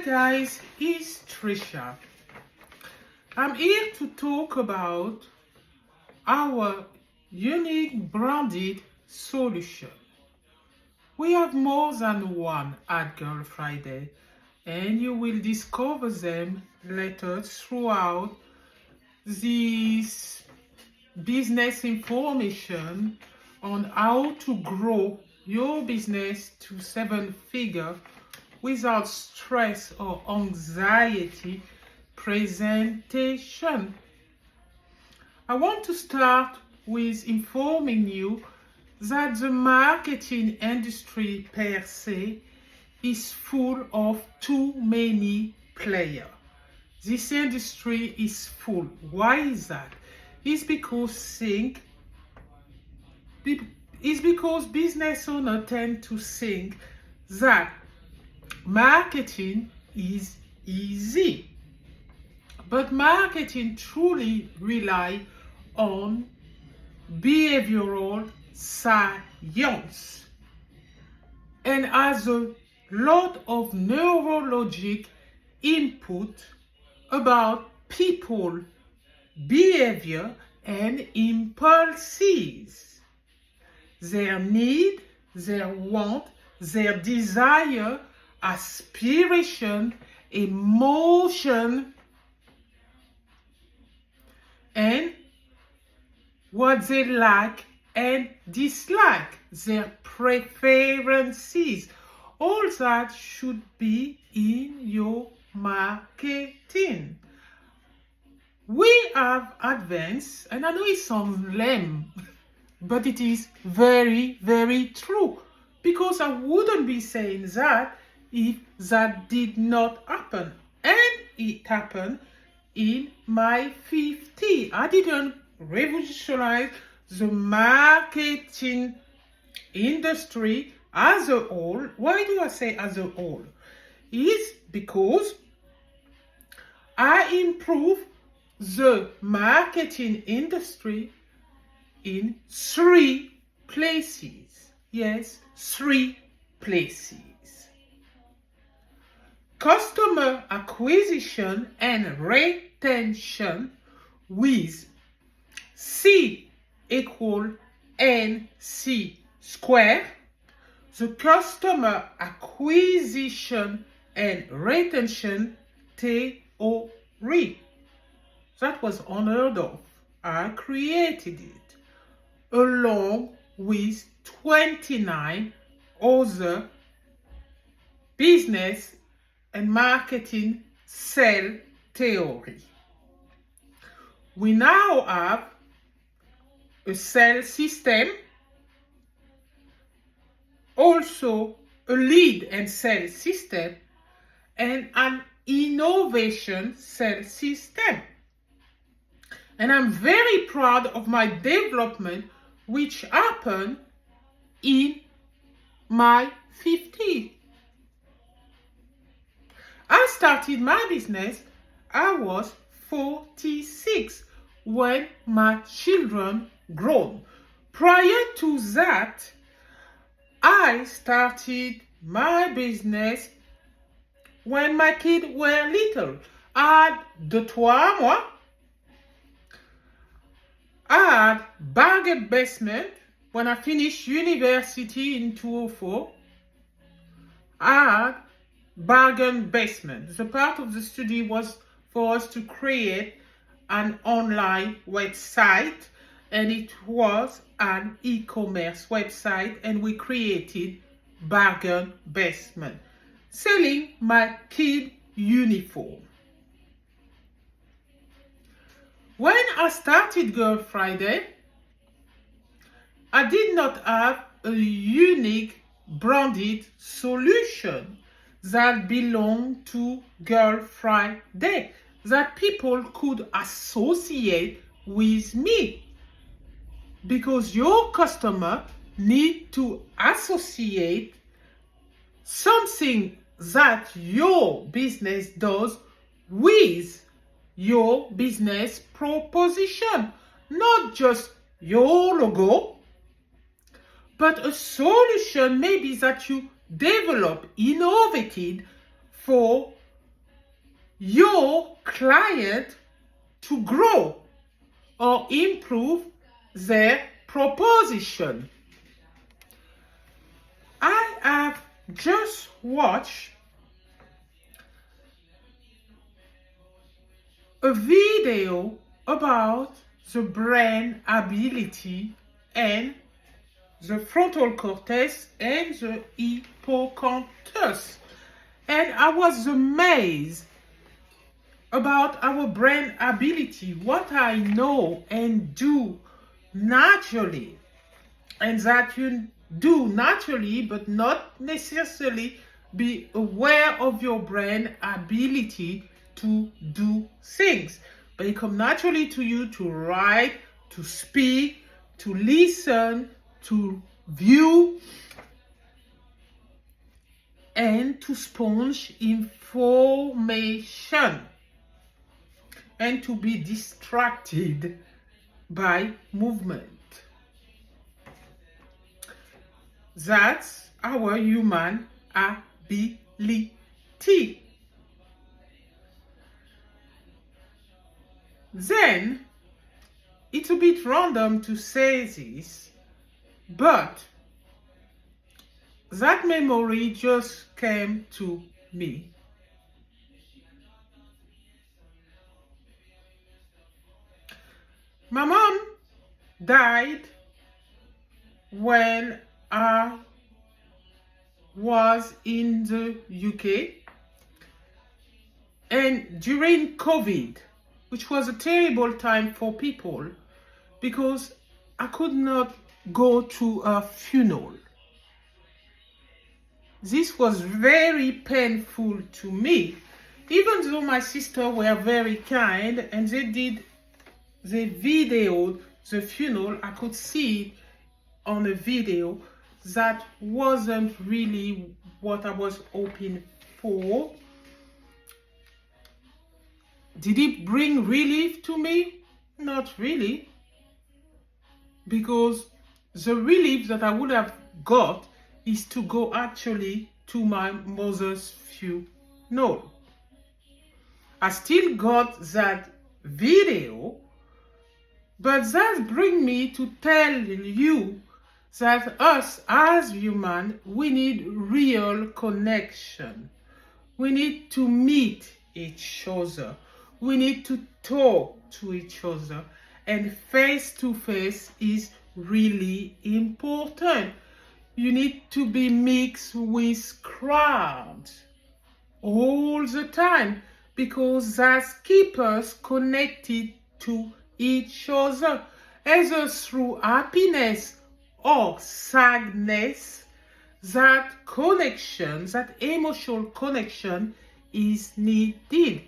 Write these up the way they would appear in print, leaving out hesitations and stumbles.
Hi guys, it's Trisha. I'm here to talk about our unique branded solution. We have more than one at Girlfridayz, and you will discover them later throughout this business information on how to grow your business to 7-figure without stress or anxiety presentation. I want to start with informing you that the marketing industry per se is full of too many players. This industry is full. Why is that? It's because business owners tend to think that marketing is easy. But marketing truly relies on behavioral science and has a lot of neurologic input about people behavior and impulses, their need, their want, their desire, aspiration, emotion, and what they like and dislike, their preferences. All that should be in your marketing. We have advanced, and I know it sounds lame, but it is very, very true. Because I wouldn't be saying that if that did not happen. And it happened in my 50s. I didn't revolutionize the marketing industry as a whole. Why do I say as a whole? It's because I improved the marketing industry in 3 places. Yes, 3 places. Customer acquisition and retention with C equal NC square. The customer acquisition and retention theory. That was unheard of. I created it along with 29 other business and marketing cell theory. We now have a cell system, also a lead and cell system, and an innovation cell system. And I'm very proud of my development, which happened in my 50s. I started my business, I was 46 when my children grown. Prior to that, I started my business when my kids were little. I had 2 mois. I had bargain basement when I finished university in 2004. I had bargain basement. The part of the study was for us to create an online website, and it was an e-commerce website, and we created bargain basement, selling my kid uniform. When I started Girlfridayz, I did not have a unique branded solution that belonged to Girlfridayz, that people could associate with me. Because your customer need to associate something that your business does with your business proposition, not just your logo, but a solution maybe that you develop, innovated for your client to grow or improve their proposition. I have just watched a video about the brain ability and the frontal cortex and the hippocampus. And I was amazed about our brain ability, what I know and do naturally, and that you do naturally but not necessarily be aware of your brain ability to do things. But it comes naturally to you to write, to speak, to listen, to view, and to sponge information, and to be distracted by movement. That's our human ability. Then, it's a bit random to say this, but that memory just came to me. My mom died when I was in the UK, and during COVID, which was a terrible time for people because I could not go to a funeral. This was very painful to me, even though my sisters were very kind and they videoed the funeral. I could see it on a video. That wasn't really what I was hoping for. Did it bring relief to me? Not really. Because the relief that I would have got is to go actually to my mother's funeral. I still got that video, but that brings me to tell you that us as humans, we need real connection. We need to meet each other. We need to talk to each other. And face to face is really important. You need to be mixed with crowds all the time because that keeps us connected to each other, either through happiness or sadness. That connection, that emotional connection is needed.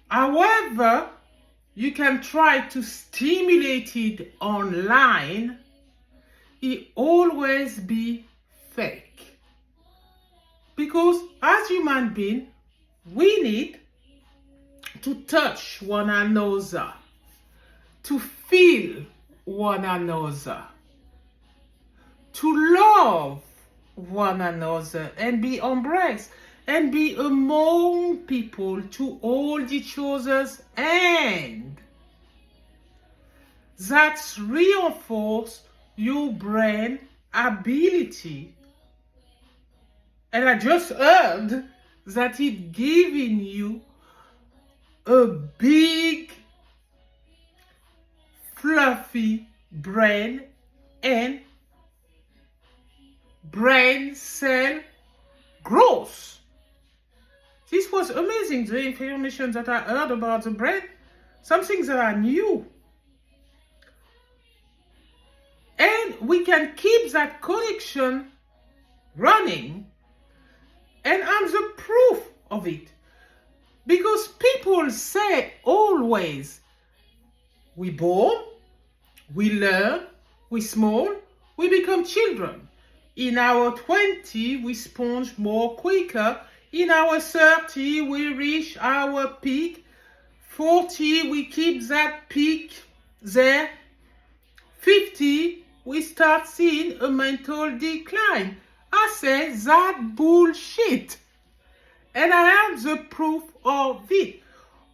However, you can try to stimulate it online. It always be fake. Because as human beings, we need to touch one another, to feel one another, to love one another and be embraced and be among people, to hold each other's hand. That's reinforce your brain ability. And I just heard that it giving you a big fluffy brain and brain cell growth. This was amazing, the information that I heard about the brain, something that I knew. And we can keep that connection running. And I'm the proof of it. Because people say always, we born, we learn, we small, we become children. In our 20, we sponge more quicker. In our 30, we reach our peak. 40, we keep that peak there. 50, we start seeing a mental decline. I say that bullshit. And I have the proof of it.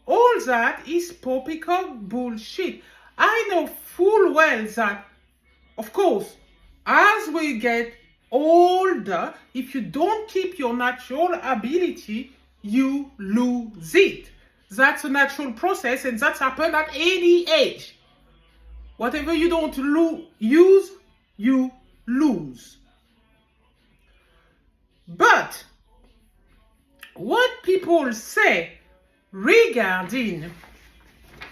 All that is poppycock bullshit. I know full well that, of course, as we get older, if you don't keep your natural ability, you lose it. That's a natural process, and that's happened at any age. Whatever you don't use, you lose. But what people say regarding,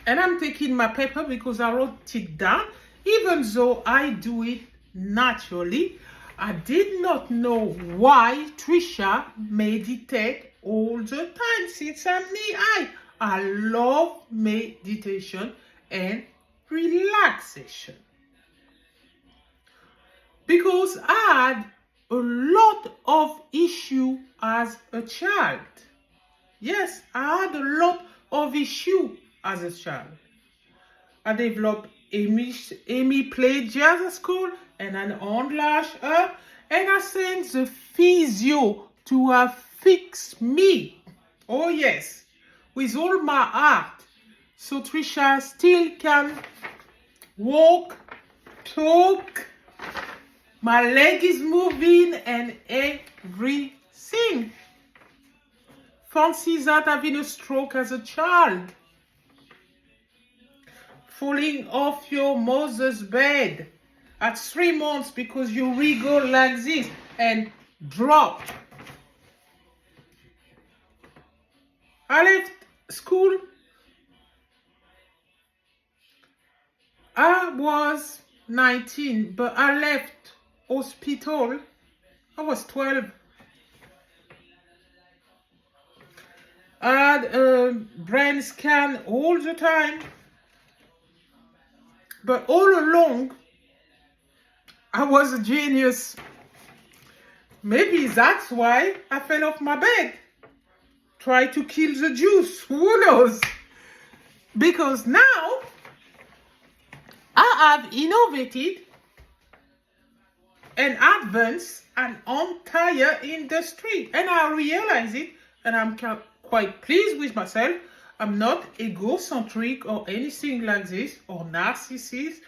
and I'm taking my paper because I wrote it down, even though I do it naturally, I did not know why Trisha meditate all the time since I'm knee-high. I love meditation and relaxation. Because I had a lot of issue as a child. Yes, I had a lot of issue as a child. I developed hemiplegia at school and an handlash up, and I sent the physio to fix me. Oh yes, with all my heart. So Trisha still can walk, talk, my leg is moving and everything. Fancy that having a stroke as a child. Falling off your mother's bed at 3 months because you wriggle like this and drop. I left school. I was 19, but I left hospital. I was 12. I had a brain scan all the time. But all along, I was a genius. Maybe that's why I fell off my bed. Try to kill the juice. Who knows? Because now, I have innovated and advanced an entire industry. And I realize it, and I'm quite pleased with myself. I'm not egocentric or anything like this, or narcissist.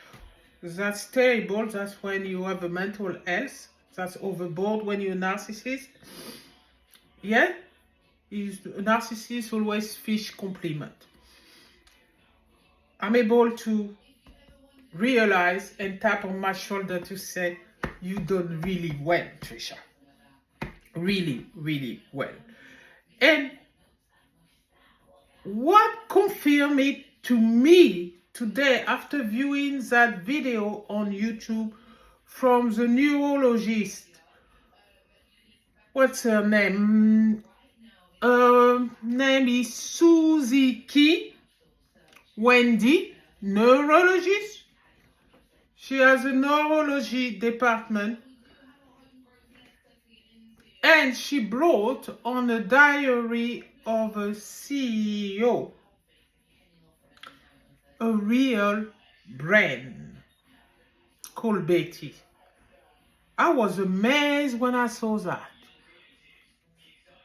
That's terrible. That's when you have a mental health. That's overboard when you're a narcissist. Yeah? A narcissist always fish compliment. I'm able to realize and tap on my shoulder to say, you done really well, Trisha. Really, really well. And what confirmed it to me today after viewing that video on YouTube from the neurologist, what's her name? Name is Susie Key, Wendy, neurologist. She has a neurology department, and she brought on a diary of a CEO, a real brain called Betty. I was amazed when I saw that,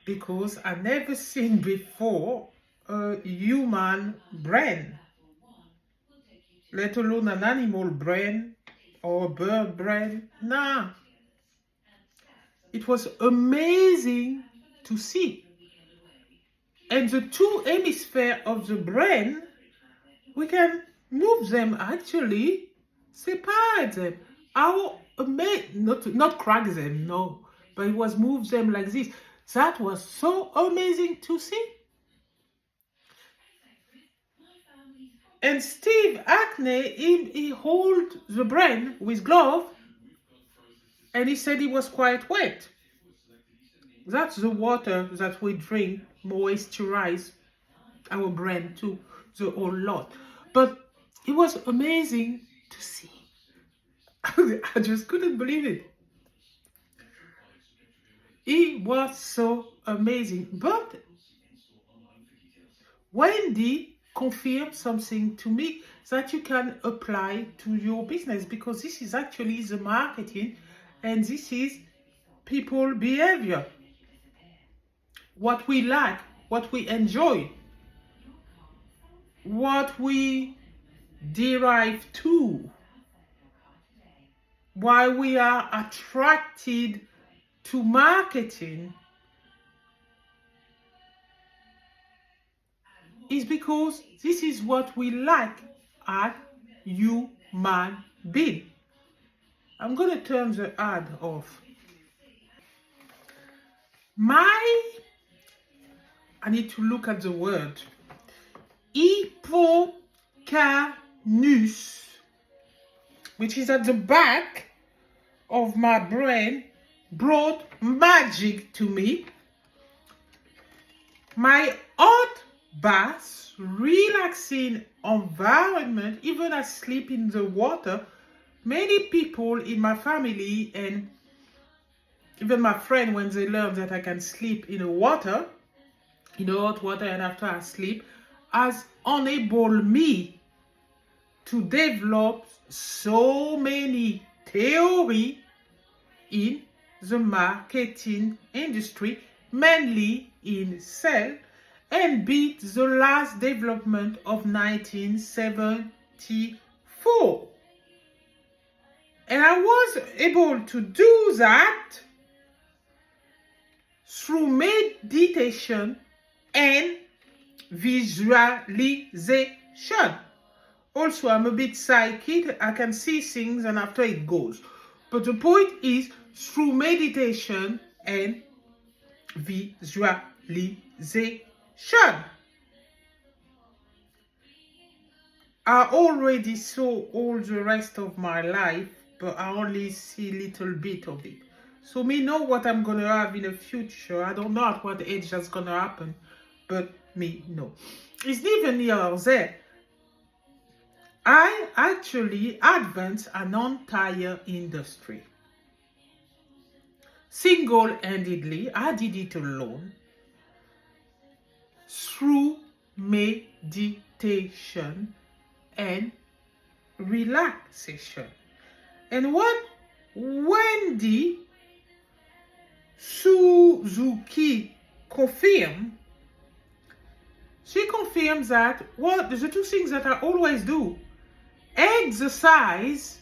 because I never seen before a human brain, let alone an animal brain or a bird brain. Nah. It was amazing to see. And the two hemispheres of the brain, we can move them, actually, separate them. How amazing, not crack them, no, but it was move them like this. That was so amazing to see. And Steve Hackney, he hold the brain with glove, and he said it was quite wet. That's the water that we drink, moisturize our brain too, the whole lot. But it was amazing to see. I just couldn't believe it. It was so amazing. But Wendy confirmed something to me that you can apply to your business, because this is actually the marketing and this is people behavior. what we like, what we enjoy, what we derive to, why we are attracted to marketing, is because this is what we like as human being. I'm going to turn the ad off. I need to look at the word. Hippocampus, which is at the back of my brain, brought magic to me. My hot bath, relaxing environment, even asleep in the water. Many people in my family and even my friend, when they learn that I can sleep in the water, in the hot water, and after I sleep, has enabled me to develop so many theories in the marketing industry, mainly in sales, and beat the last development of 1974. And I was able to do that through meditation and visualization. Also, I'm a bit psychic. I can see things and after it goes. But the point is, through meditation and visualization, I already saw all the rest of my life, but I only see a little bit of it. So me know what I'm going to have in the future. I don't know at what age that's going to happen, but me know. It's neither near or there. I actually advanced an entire industry. Single-handedly, I did it alone through meditation and relaxation. And what Wendy Suzuki confirmed, she confirms that the two things that I always do, exercise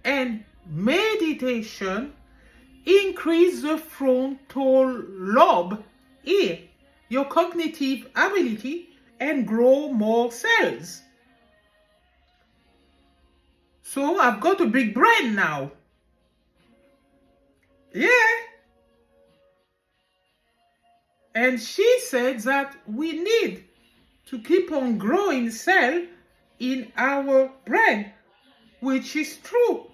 and meditation, increase the frontal lobe here, your cognitive ability, and grow more cells. So I've got a big brain now. Yeah. And she said that we need to keep on growing cells in our brain, which is true.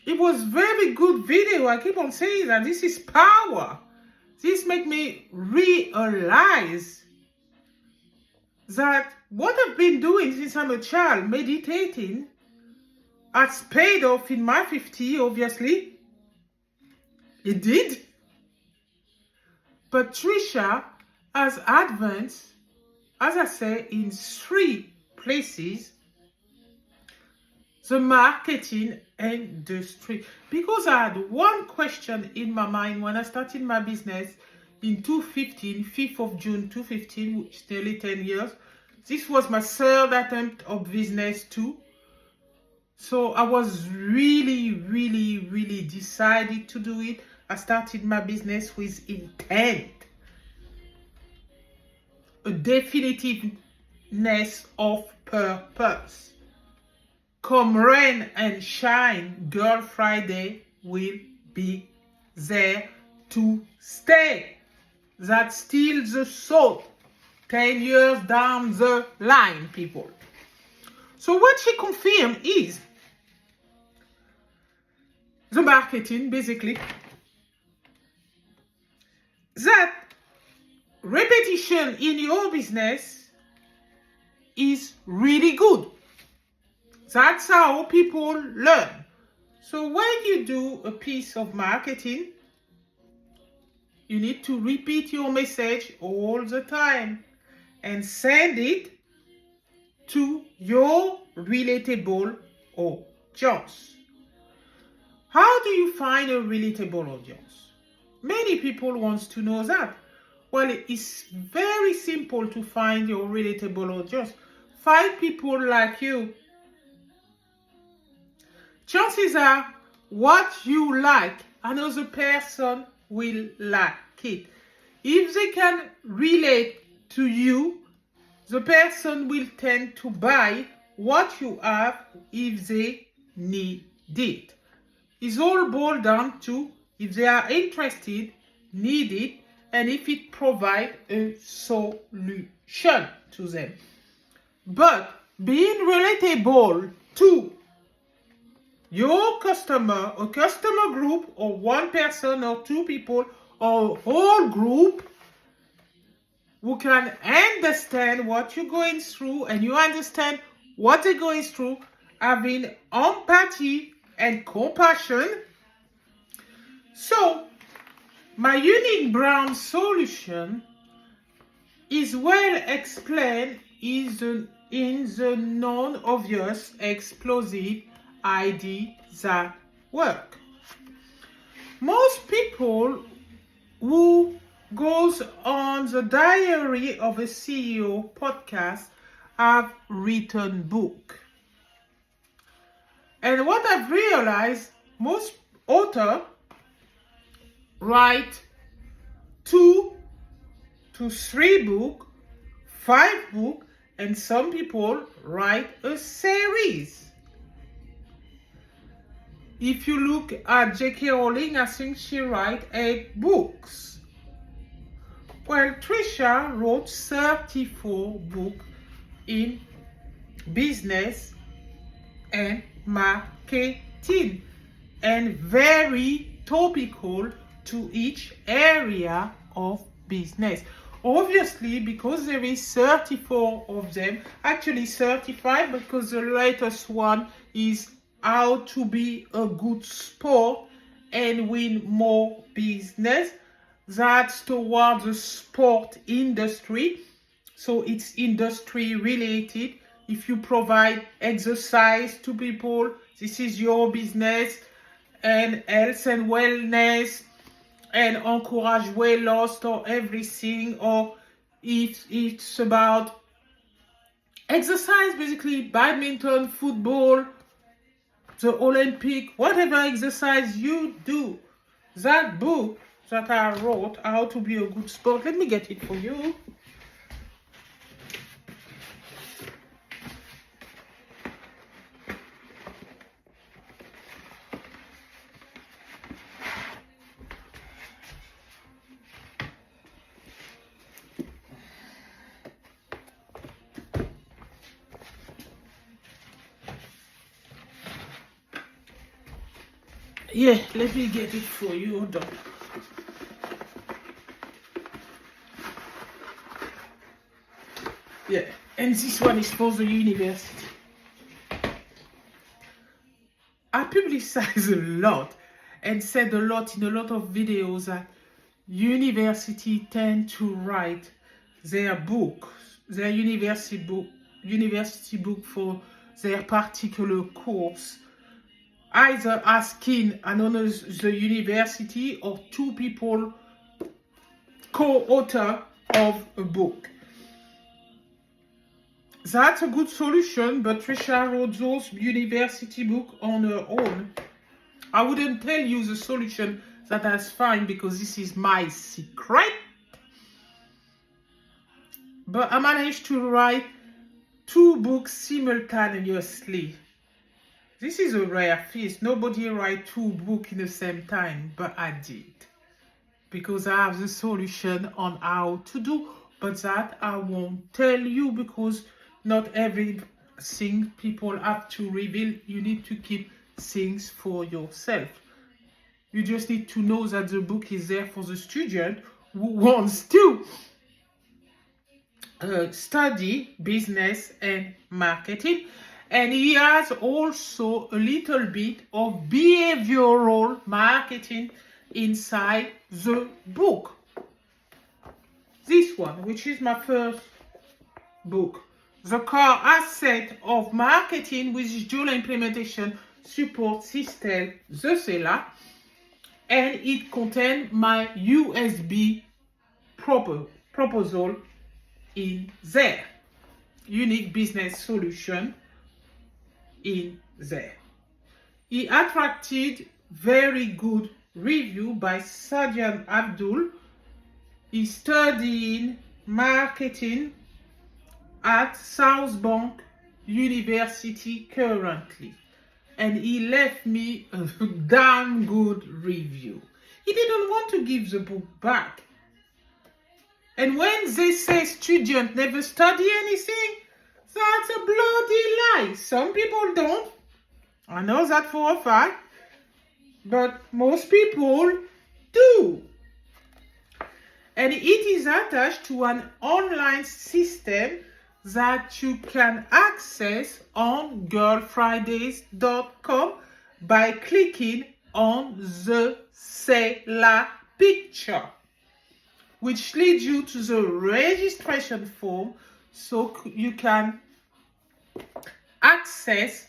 It was very good video. I keep on saying that this is power. This make me realize that what I've been doing since I'm a child, meditating, has paid off in my 50s, obviously. It did. Patricia has advanced, as I say, in 3 places, the marketing industry. Because I had one question in my mind when I started my business in 2015, 5th of June 2015, which is nearly 10 years. This was my 3rd attempt of business too. So I was really decided to do it. I started my business with intent. A definitiveness of purpose. Come rain and shine, Girlfridayz will be there to stay. That's still the thought 10 years down the line, people. So what she confirmed is the marketing, basically, that repetition in your business is really good. That's how people learn. So when you do a piece of marketing, you need to repeat your message all the time and send it to your relatable audience. How do you find a relatable audience? Many people want to know that. Well, it's very simple to find your relatable audience. Find people like you. Chances are what you like, another person will like it. If they can relate to you, the person will tend to buy what you have if they need it. It's all boiled down to if they are interested, need it, and if it provides a solution to them. But being relatable to your customer, a customer group, or one person or two people, or a whole group who can understand what you're going through and you understand what they're going through, having empathy and compassion. So, my unique brand solution is well explained in the non-obvious explosive ID that work. Most people who goes on the Diary of a CEO podcast have written book. And what I've realized, most authors write 2 to 3 books, 5 books, and some people write a series. If you look at J.K. Rowling, I think she wrote 8 books. Well, Trisha wrote 34 books in business and marketing, and very topical to each area of business. Obviously, because there is 34 of them, actually 35, because the latest one is how to be a good sport and win more business. That's towards the sport industry, so it's industry related. If you provide exercise to people, this is your business, and health and wellness, and encourage weight loss or everything, or if it's about exercise, basically badminton, football, the Olympic, whatever exercise you do, that book that I wrote, How to Be a Good Sport, let me get it for you. Yeah, let me get it for you. Hold on. Yeah, and this one is for the university. I publicize a lot and said a lot in a lot of videos that university tend to write their book, their university book for their particular course, either asking anonymous the university or 2 people co-author of a book. That's a good solution, but Trisha wrote those university books on her own. I wouldn't tell you the solution, that's fine, because this is my secret. But I managed to write 2 books simultaneously. This is a rare feat. Nobody write 2 books in the same time, but I did. Because I have the solution on how to do, but that I won't tell you, because not everything people have to reveal. You need to keep things for yourself. You just need to know that the book is there for the student who wants to study business and marketing. And he has also a little bit of behavioral marketing inside the book. This one, which is my first book, The Core Asset of Marketing with Dual Implementation Support System, the seller, and it contains my USB proposal in there. Unique business solution in there. He attracted very good review by Sajjan Abdul. He's studying marketing at South Bank University currently. And he left me a damn good review. He didn't want to give the book back. And when they say students never study anything, that's a bloody lie. Some people don't. I know that for a fact. But most people do. And it is attached to an online system that you can access on girlfridayz.com by clicking on the seller picture, which leads you to the registration form so you can access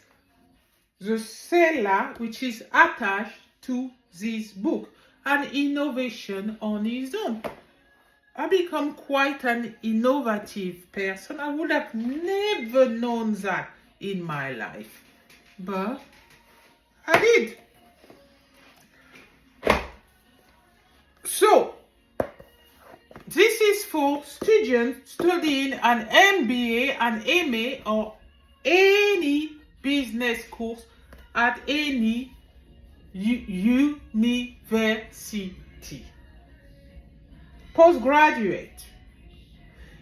the seller which is attached to this book, an innovation on its own. I become quite an innovative person. I would have never known that in my life, but I did. So, this is for students studying an MBA, an MA, or any business course at any university. Postgraduate.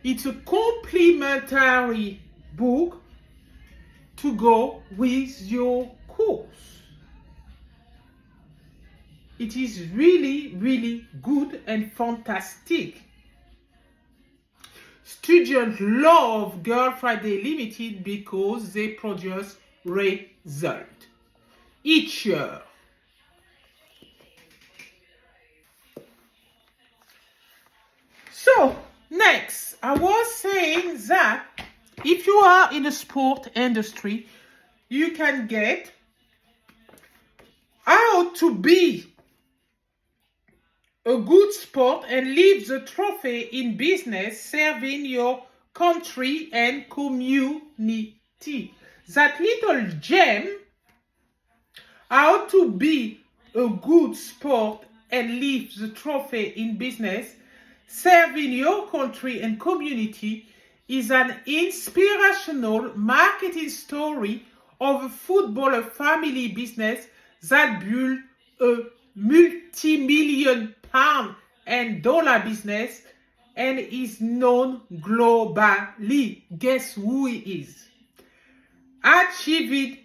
It's a complementary book to go with your course. It is really, really good and fantastic. Students love Girl Friday Limited because they produce results each year. So, next, I was saying that if you are in the sport industry, you can get how to be a good sport and leave the trophy in business serving your country and community. That little gem, how to be a good sport and leave the trophy in business serving your country and community, is an inspirational marketing story of a footballer family business that built a multi-million pound and dollar business and is known globally. Guess who he is? Achieving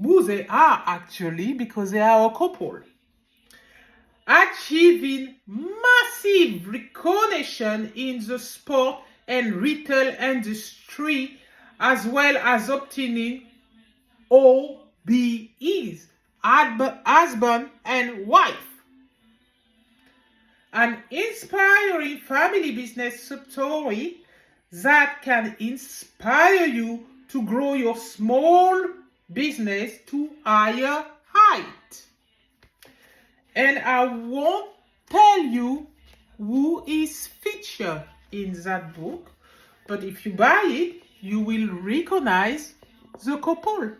who they are actually, because they are a couple. Achieving massive recognition in the sport and retail industry, as well as obtaining OBEs, husband and wife. An inspiring family business story that can inspire you to grow your small business to higher height. And I won't tell you who is featured in that book, but if you buy it, you will recognize the couple.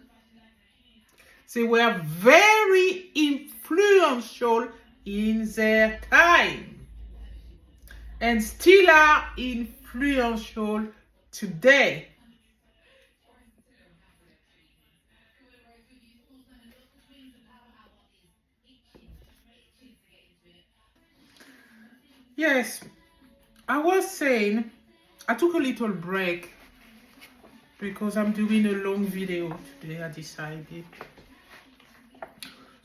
They were very influential in their time and still are influential today. Yes, I was saying I took a little break because I'm doing a long video today. I decided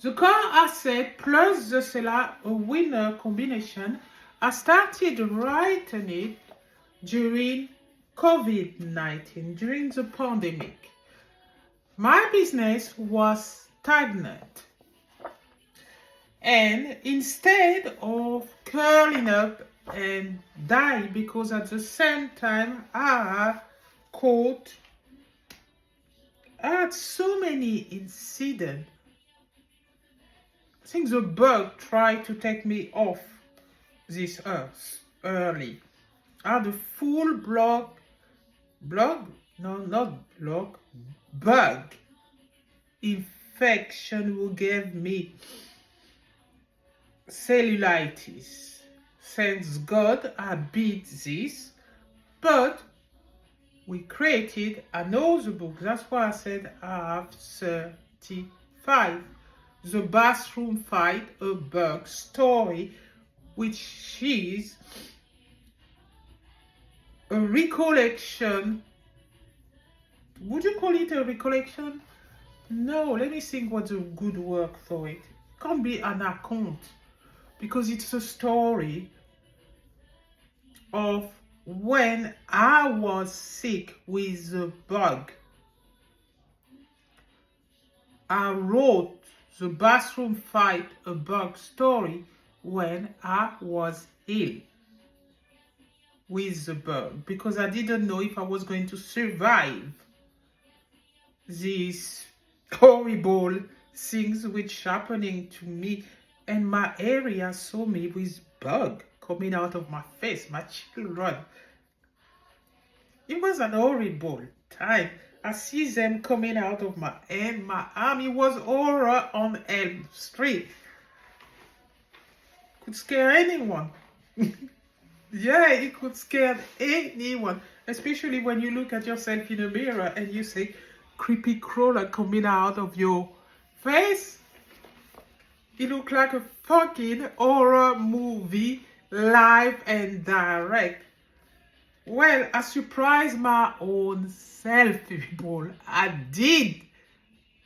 the car asset plus the seller, a winner combination. I started writing it during COVID-19, during the pandemic. My business was stagnant. And instead of curling up and die, because at the same time I had so many incidents. I think the bug tried to take me off this earth. early. I had a full bug infection who gave me cellulitis. Thanks God I beat this, but we created another book. That's why I said I have 35. The Bathroom Fight, a Bug Story, which is a recollection. Would you call it a recollection? No, let me think what's a good word for it. It can't be an account because it's a story of when I was sick with the bug. I wrote the Bathroom Fight, a Bug Story when I was ill with the bug because I didn't know if I was going to survive these horrible things which happening to me, and my area saw me with bug coming out of my face, my children. It was an horrible time. I see them coming out of my hand, my arm. It was horror on Elm Street. Could scare anyone. Yeah, it could scare anyone, especially when you look at yourself in a mirror and you say, creepy crawler coming out of your face. It looked like a fucking horror movie, live and direct. Well, I surprised my own self, people. I did.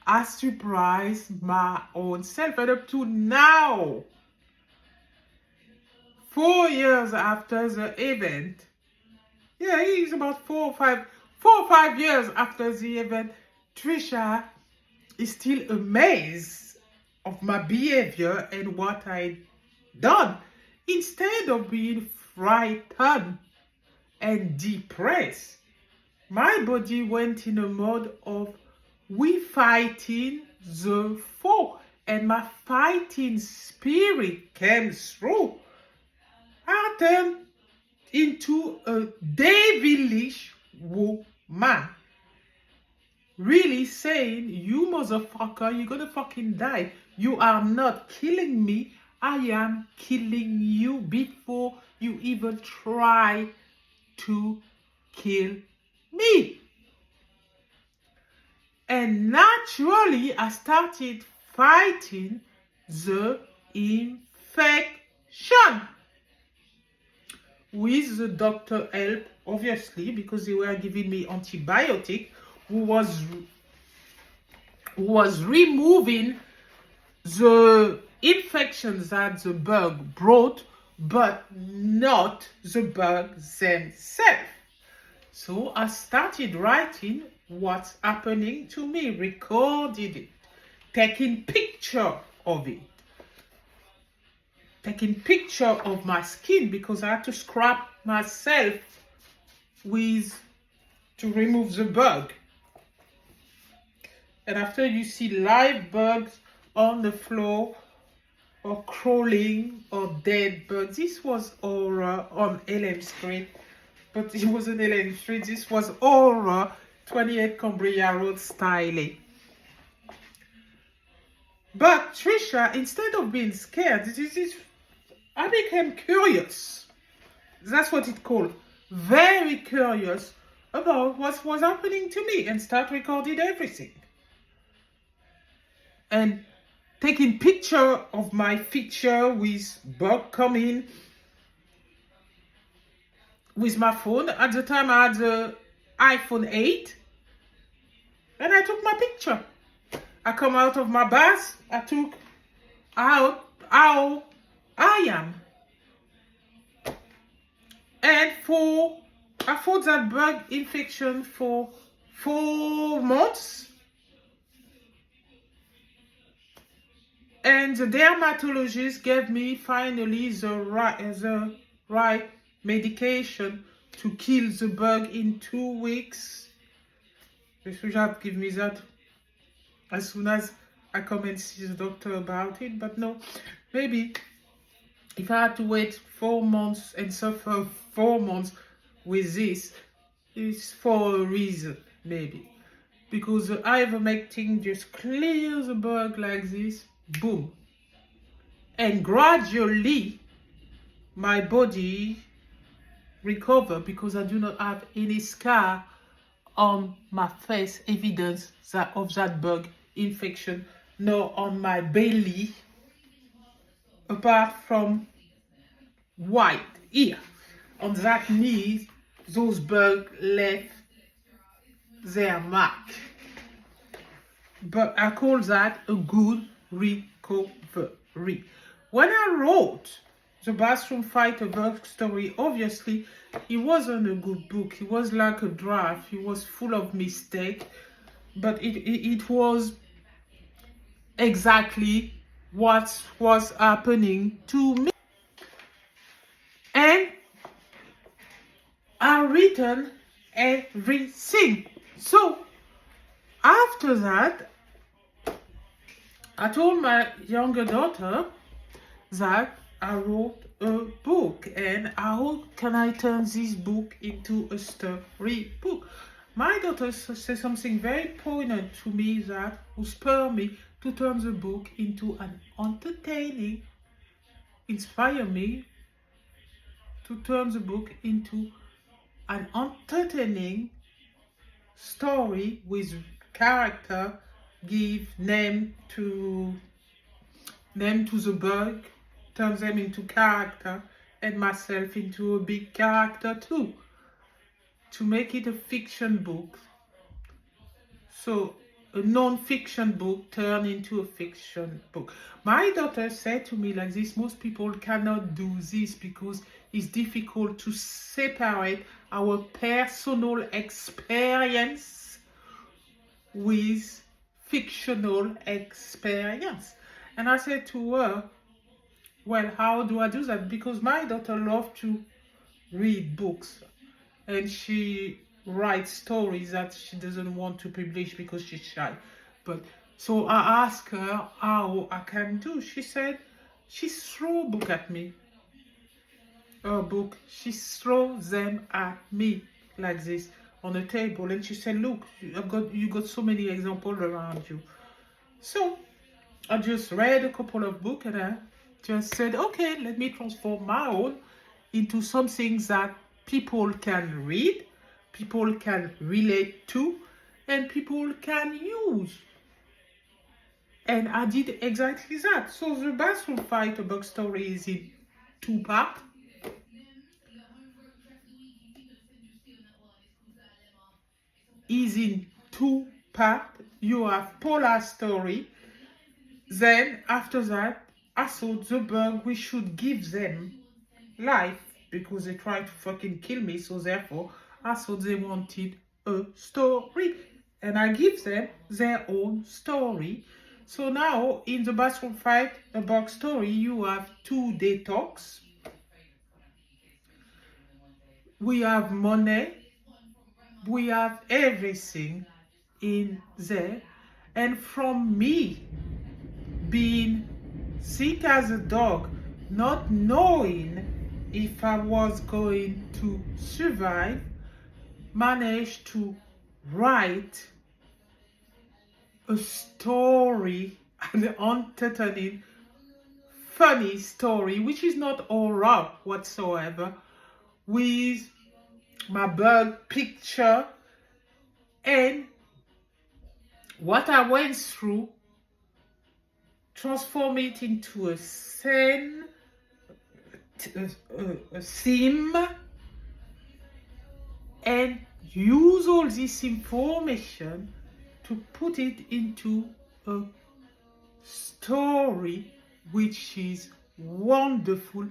I surprised my own self. And up to now, 4 years after the event, yeah, it's about 4 or 5 years after the event, Trisha is still amazed of my behavior and what I done. Instead of being frightened and depressed, my body went in a mode of we fighting the foe, and my fighting spirit came through. I turned into a devilish woman, really saying, you motherfucker, you're gonna fucking die. You are not killing me, I am killing you before you even try to kill me. And naturally, I started fighting the infection with the doctor help, obviously, because they were giving me antibiotic, who was removing the infections that the bug brought, but not the bug themselves. So I started writing what's happening to me, recorded it, taking picture of it, taking picture of my skin because I had to scrap myself to remove the bug. And after you see live bugs on the floor or crawling or dead bugs, this was horror on Elm Street, but it wasn't Elm Street, this was horror 28 Cumbria Road styling. But Trisha, instead of being scared, I became curious. That's what it's called. Very curious about what was happening to me and start recording everything. And taking picture of my feature with bug coming with my phone. At the time I had the iPhone 8 and I took my picture. I come out of my bath, I took out how I am. And I fought that bug infection for 4 months. And the dermatologist gave me finally the right medication to kill the bug in 2 weeks. They should have given me that as soon as I come and see the doctor about it, but no, maybe if I had to wait 4 months and suffer 4 months with this, it's for a reason, maybe. Because the ivermectin just clears the bug like this, boom. And gradually, my body recover because I do not have any scar on my face, evidence of that bug infection, nor on my belly, apart from white here. On that knee, those bugs left their mark. But I call that a good recovery. When I wrote The Bathroom Fighter bug story, obviously, it wasn't a good book. It was like a draft. It was full of mistakes. But it was exactly what was happening to me. And I written everything. So after that, I told my younger daughter that I wrote a book, and how can I turn this book into a story book? My daughter said something very poignant to me that will spur me to turn the book into an entertaining, inspire me to turn the book into an entertaining story with character, give name to the bug, turn them into character, and myself into a big character too, to make it a fiction book. So a non-fiction book turned into a fiction book. My daughter said to me like this: most people cannot do this because it's difficult to separate our personal experience with fictional experience. And I said to her, well, how do I do that? Because my daughter loves to read books, and she writes stories that she doesn't want to publish because she's shy. But so I asked her how I can do. She said she threw a book at me. A book. She threw them at me like this on the table, and she said, "Look, you got so many examples around you." So I just read a couple of books, and I just said, okay, let me transform my own into something that people can read, people can relate to, and people can use. And I did exactly that. So the Bathroom Fighter book story is in 2 parts. Is in 2 parts. You have Paula's story. Then after that, I thought the bug, we should give them life because they tried to fucking kill me. So therefore, I thought they wanted a story, and I give them their own story. So now in the Bathroom Fight a bug story, you have 2 detox. We have money. We have everything in there. And from me being sick as a dog, not knowing if I was going to survive, managed to write a story, an entertaining, funny story, which is not horror whatsoever, with my bug picture and what I went through, transform it into a scene, a theme, and use all this information to put it into a story which is wonderful,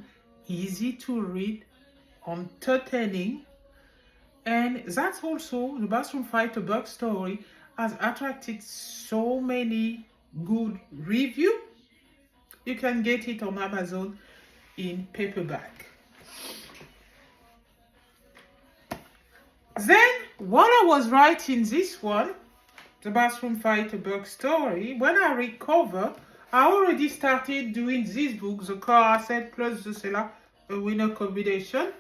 easy to read, entertaining. And that's also the Bathroom Fighter bug story has attracted so many good reviews. You can get it on Amazon in paperback. Then, while I was writing this one, the Bathroom Fighter bug story, when I recover, I already started doing this book, The Core Asset plus the Seller, a winner combination.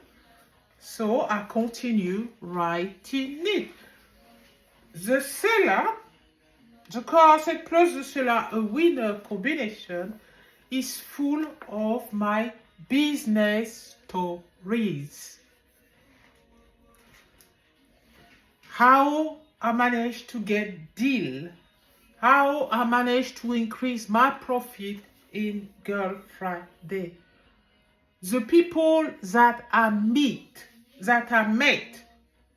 So I continue writing it. The seller, the core asset plus the seller, a winner combination, is full of my business stories. How I managed to get deal, how I managed to increase my profit in Girlfridayz. The people that I met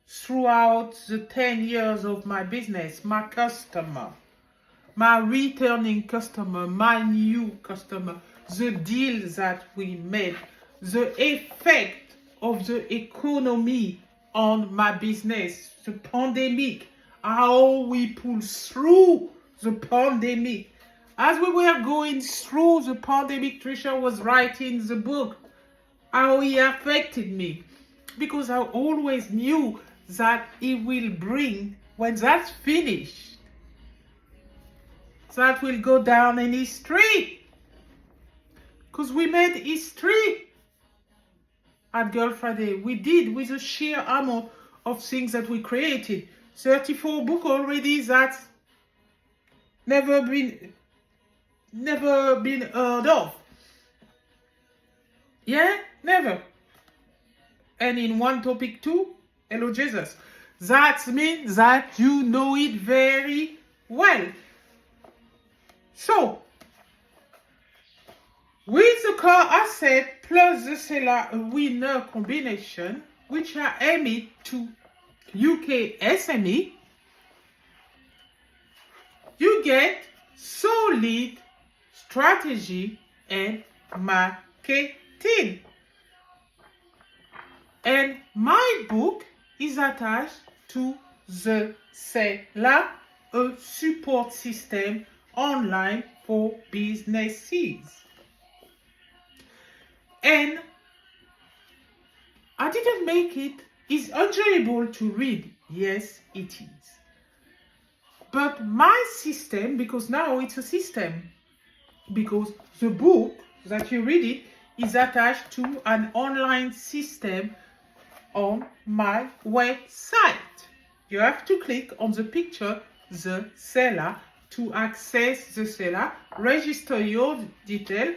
throughout the 10 years of my business, my customer, my returning customer, my new customer, the deals that we made, the effect of the economy on my business, the pandemic, how we pulled through the pandemic. As we were going through the pandemic, Trisha was writing the book, how it affected me. Because I always knew that it will bring, when that's finished, that will go down in history. Because we made history at Girlfridayz. We did, with a sheer amount of things that we created. 34 books already that's never been heard of. Yeah, never. And in one topic too, hello Jesus. That means that you know it very well. So, with the core asset plus the seller a winner combination, which I aim it to UK SME, you get solid strategy and marketing. And my book is attached to the seller, a support system online for businesses. And I didn't make it. It's enjoyable to read. Yes, it is. But my system, because now it's a system, because the book that you read it is attached to an online system on my website. You have to click on the picture, the seller, to access the seller, register your detail,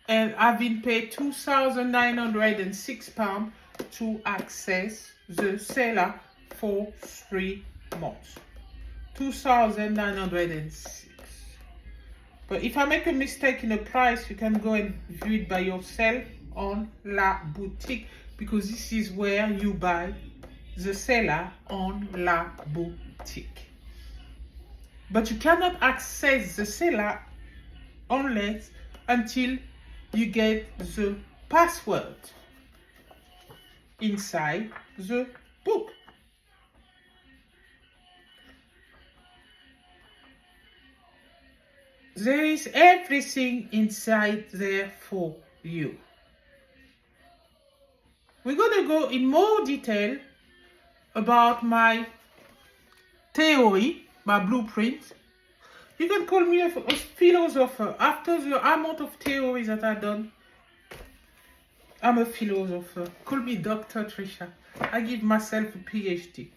and I've been paid £2,906 to access the seller for 3 months. 2,906. But if I make a mistake in the price, you can go and view it by yourself on La Boutique, because this is where you buy the seller, on La Boutique. But you cannot access the seller until you get the password inside the book. There is everything inside there for you. We're going to go in more detail about my theory, my blueprint. You can call me a philosopher. After the amount of theories that I've done, I'm a philosopher. Call me Dr. Trisha. I give myself a PhD.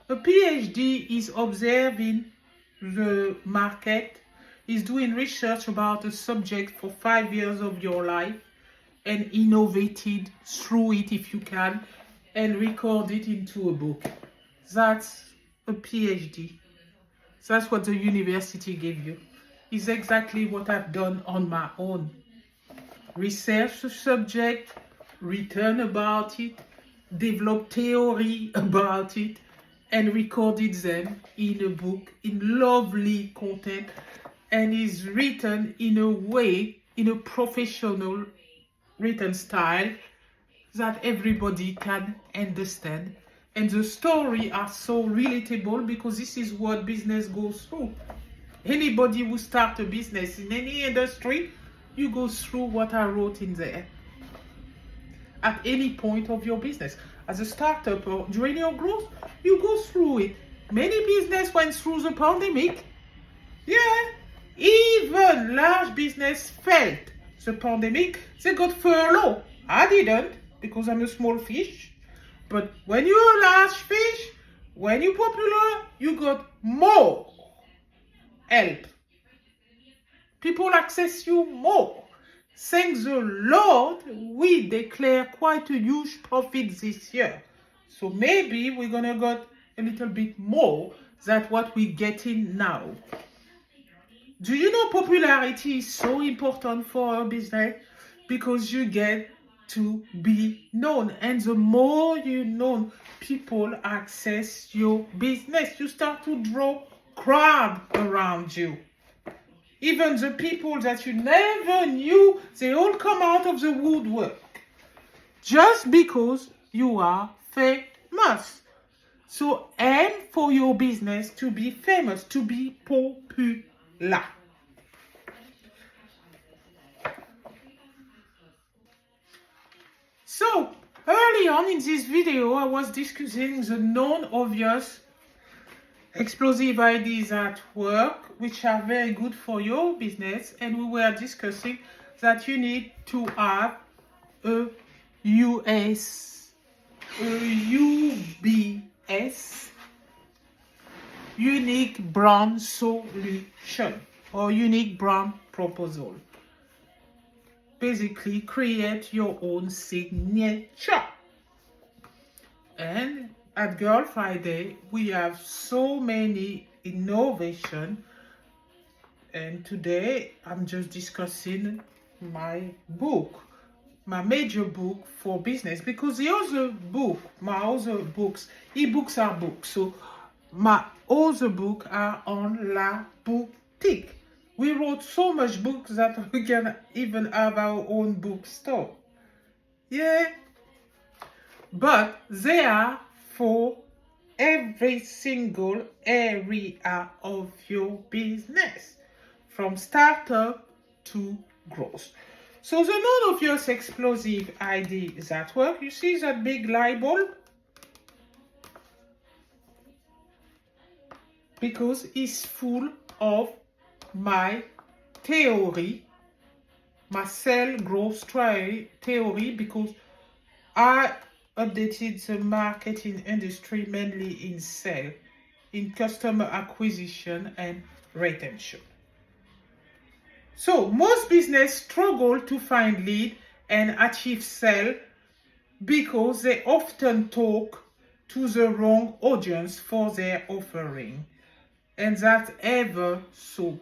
A PhD is observing the market, is doing research about a subject for 5 years of your life, and innovated through it if you can, and record it into a book. That's a PhD. That's what the university gave you. It's exactly what I've done on my own. Research the subject, written about it, develop theory about it, and recorded them in a book in lovely content, and is written in a way, in a professional written style that everybody can understand. And the stories are so relatable, because this is what business goes through. Anybody who starts a business in any industry, you go through what I wrote in there. At any point of your business, as a startup or during your growth, you go through it. Many business went through the pandemic. Yeah, Even large business felt the pandemic, they got furlough. I didn't because I'm a small fish. But when you're a large fish, when you're popular, you got more help. People access you more. Thank the Lord, we declare quite a huge profit this year. So maybe we're gonna get a little bit more than what we're getting now. Do you know popularity is so important for a business? Because you get to be known. And the more you're known, people access your business. You start to draw crowd around you. Even the people that you never knew, they all come out of the woodwork. Just because you are famous. So aim for your business to be famous, to be popular. So, early on in this video, I was discussing the non-obvious explosive ideas at work, which are very good for your business, and we were discussing that you need to have a UBS, unique brand solution, or unique brand proposal. Basically, create your own signature. And at Girlfridayz, we have so many innovation, and today I'm just discussing my book, my major book for business, because the other book, my other books, ebooks are books, so my other books are on La Boutique. We wrote so much books that we can even have our own bookstore. Yeah. But they are for every single area of your business, from startup to growth. So the non-obvious explosive ideas at work, you see that big light bulb? Because it's full of my theory, my cell growth theory, because I updated the marketing industry mainly in sales, in customer acquisition and retention. So most business struggle to find lead and achieve sale because they often talk to the wrong audience for their offering. And that's ever so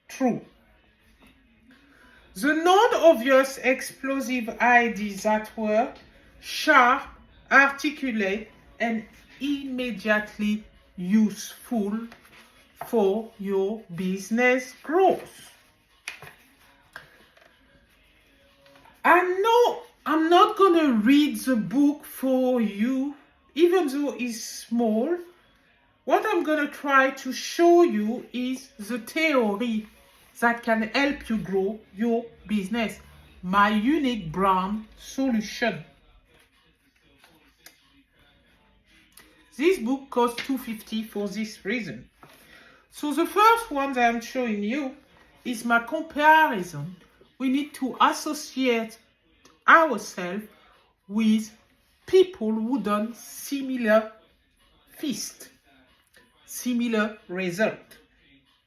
true. The non-obvious explosive ideas at work, sharp, articulate, and immediately useful for your business growth. I know I'm not going to read the book for you, even though it's small. What I'm going to try to show you is the theory that can help you grow your business. My unique brand solution. This book costs $2.50 for this reason. So the first one that I'm showing you is my comparison. We need to associate ourselves with people who done similar feast, similar result.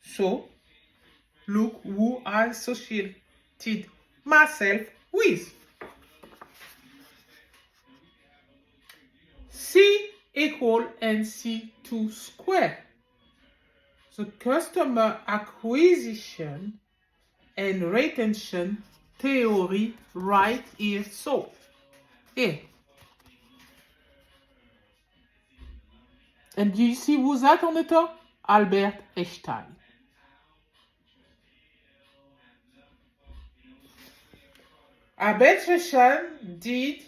So look who I associated myself with. C equal NC2 square. The customer acquisition and retention theory right here. So, here. And do you see who's that on the top? Albert Einstein. Albert Einstein did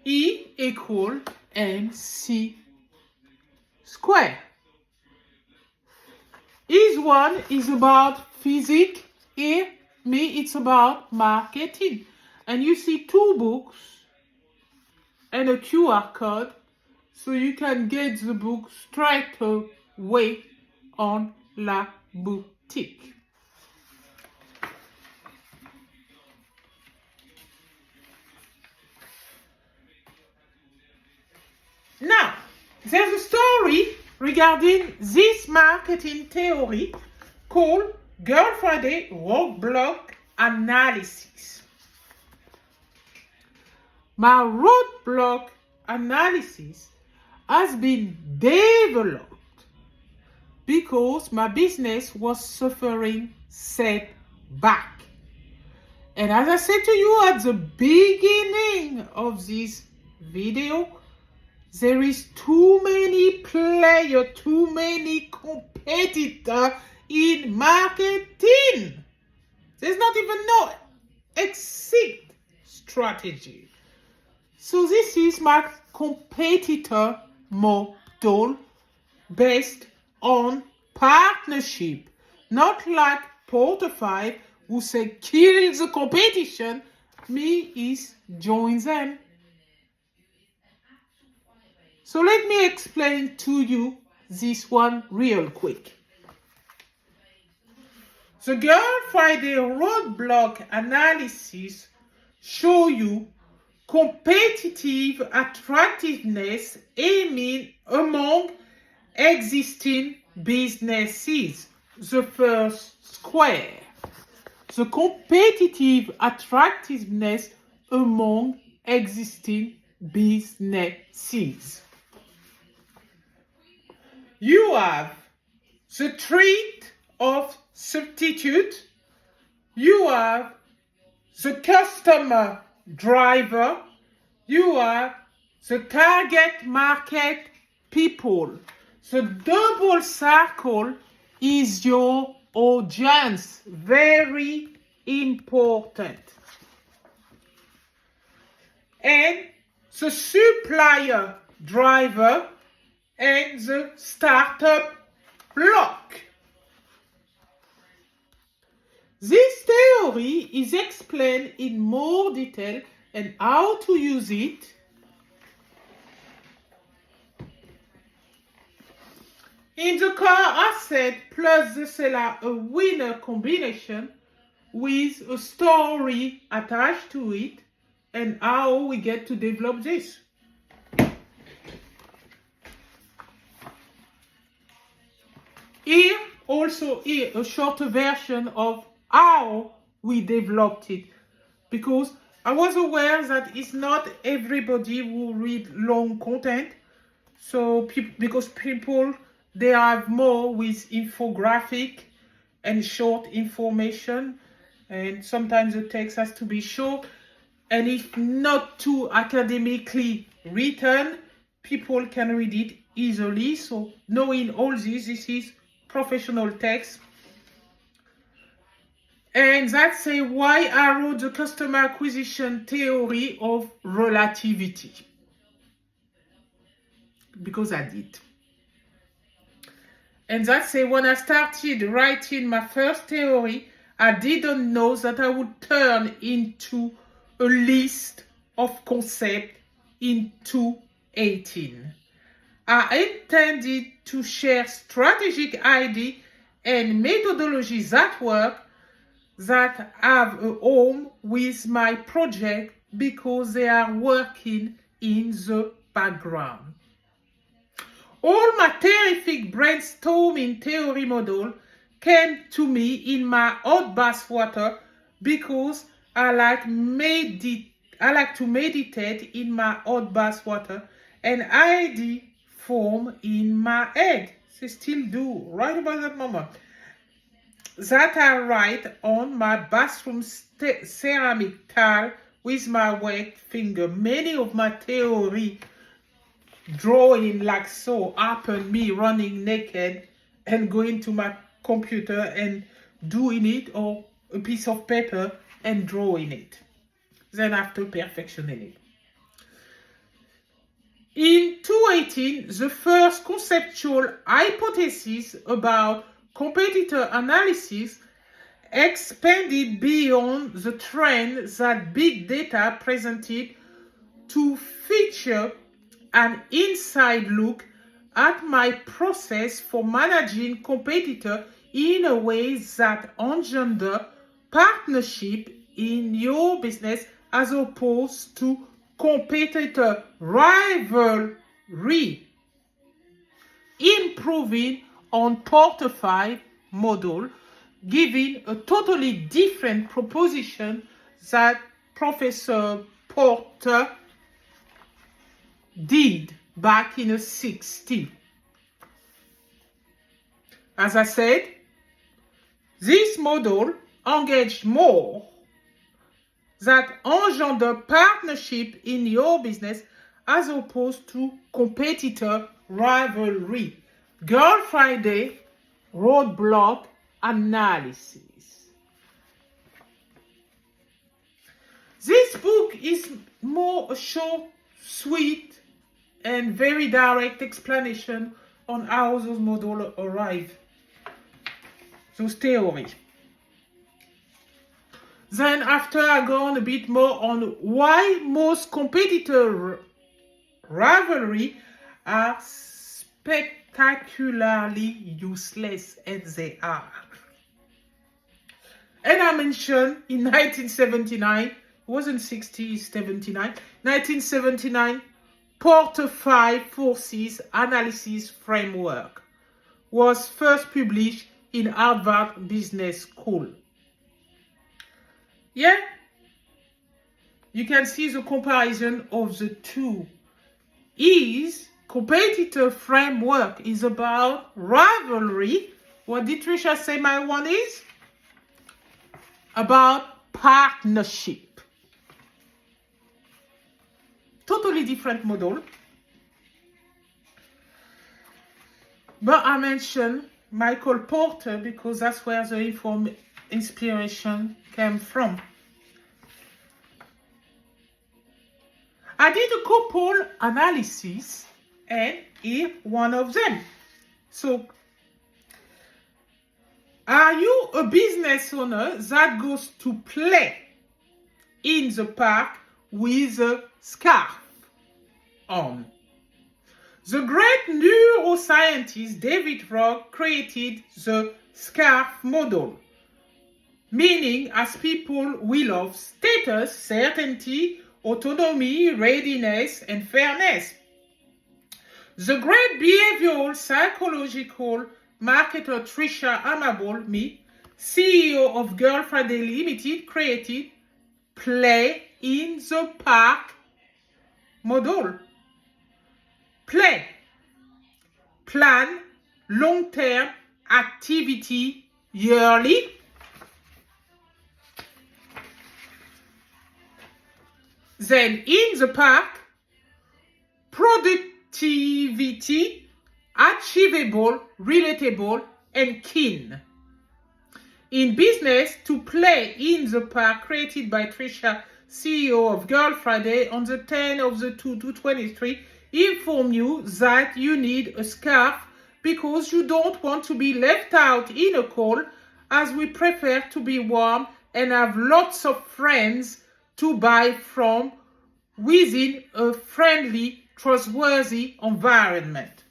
E equal MC square. His one is about physics. Here, me, it's about marketing. And you see 2 books and a QR code, so you can get the book straight away on La Boutique. Now, there's a story regarding this marketing theory called Girlfridayz roadblock analysis. My roadblock analysis has been developed because my business was suffering setback. And as I said to you at the beginning of this video, there is too many players, too many competitors in marketing. There's not even no exit strategy. So this is my competitor model based on partnership, not like Porterfield who say kill the competition, me is join them. So let me explain to you this one real quick. The Girlfridayz roadblock analysis show you competitive attractiveness aiming among existing businesses. The first square. The competitive attractiveness among existing businesses. You have the trait of substitute. You have the customer driver. You have the target market people. The double circle is your audience. Very important. And the supplier driver and the startup block. This theory is explained in more detail and how to use it in the car asset plus the seller a winner combination with a story attached to it and how we get to develop this. Here a shorter version of how we developed it, because I was aware that it's not everybody who read long content. So because people, they have more with infographic and short information, and sometimes the text has to be short, and if not too academically written, people can read it easily. So knowing all this is professional text. And that's why I wrote the customer acquisition theory of relativity. Because I did. And that's when I started writing my first theory, I didn't know that I would turn into a list of concepts in 2018. I intended to share strategic ideas and methodologies that work, that have a home with my project because they are working in the background. All my terrific brainstorming theory model came to me in my hot bath water because I like to meditate in my hot bath water, and idea form in my head. They still do right about that moment. That I write on my bathroom ceramic tile with my wet finger. Many of my theory drawing like so happen me running naked and going to my computer and doing it, or a piece of paper and drawing it. Then after perfectioning it. In 2018, the first conceptual hypothesis about competitor analysis expanded beyond the trend that big data presented to feature an inside look at my process for managing competitor in a way that engender partnership in your business as opposed to competitor rivalry. improving on Porter 5 model, giving a totally different proposition that Professor Porter did back in the 60s. As I said, this model engaged more that engender partnership in your business as opposed to competitor rivalry. Girlfridayz roadblock analysis. This book is more a short, sweet, and very direct explanation on how those models arrive, those theories. Then after I go on a bit more on why most competitor rivalry are spectacularly useless, and they are. And I mentioned in 1979, it wasn't 60, 79, 1979, Porter 5 Forces Analysis Framework was first published in Harvard Business School. Yeah, you can see the comparison of the two. Is competitor framework is about rivalry. What did Trisha say my one is? About partnership. Totally different model. But I mentioned Michael Porter because that's where the inspiration came from. I did a couple analysis and here one of them. So, are you a business owner that goes to play in the park with a scarf on? The great neuroscientist David Rock created the scarf model, meaning as people will of status, certainty, autonomy, readiness, and fairness. The great behavioral psychological marketer Trisha Amable, me, CEO of Girlfridayz Limited, created play in the park model. Play, plan, long-term activity yearly. Then in the park, productivity, achievable, relatable, and keen. In business, to play in the park created by Trisha, CEO of Girlfridayz, on the 10th of the 2/23, inform you that you need a scarf because you don't want to be left out in a cold, as we prefer to be warm and have lots of friends to buy from within a friendly, trustworthy environment.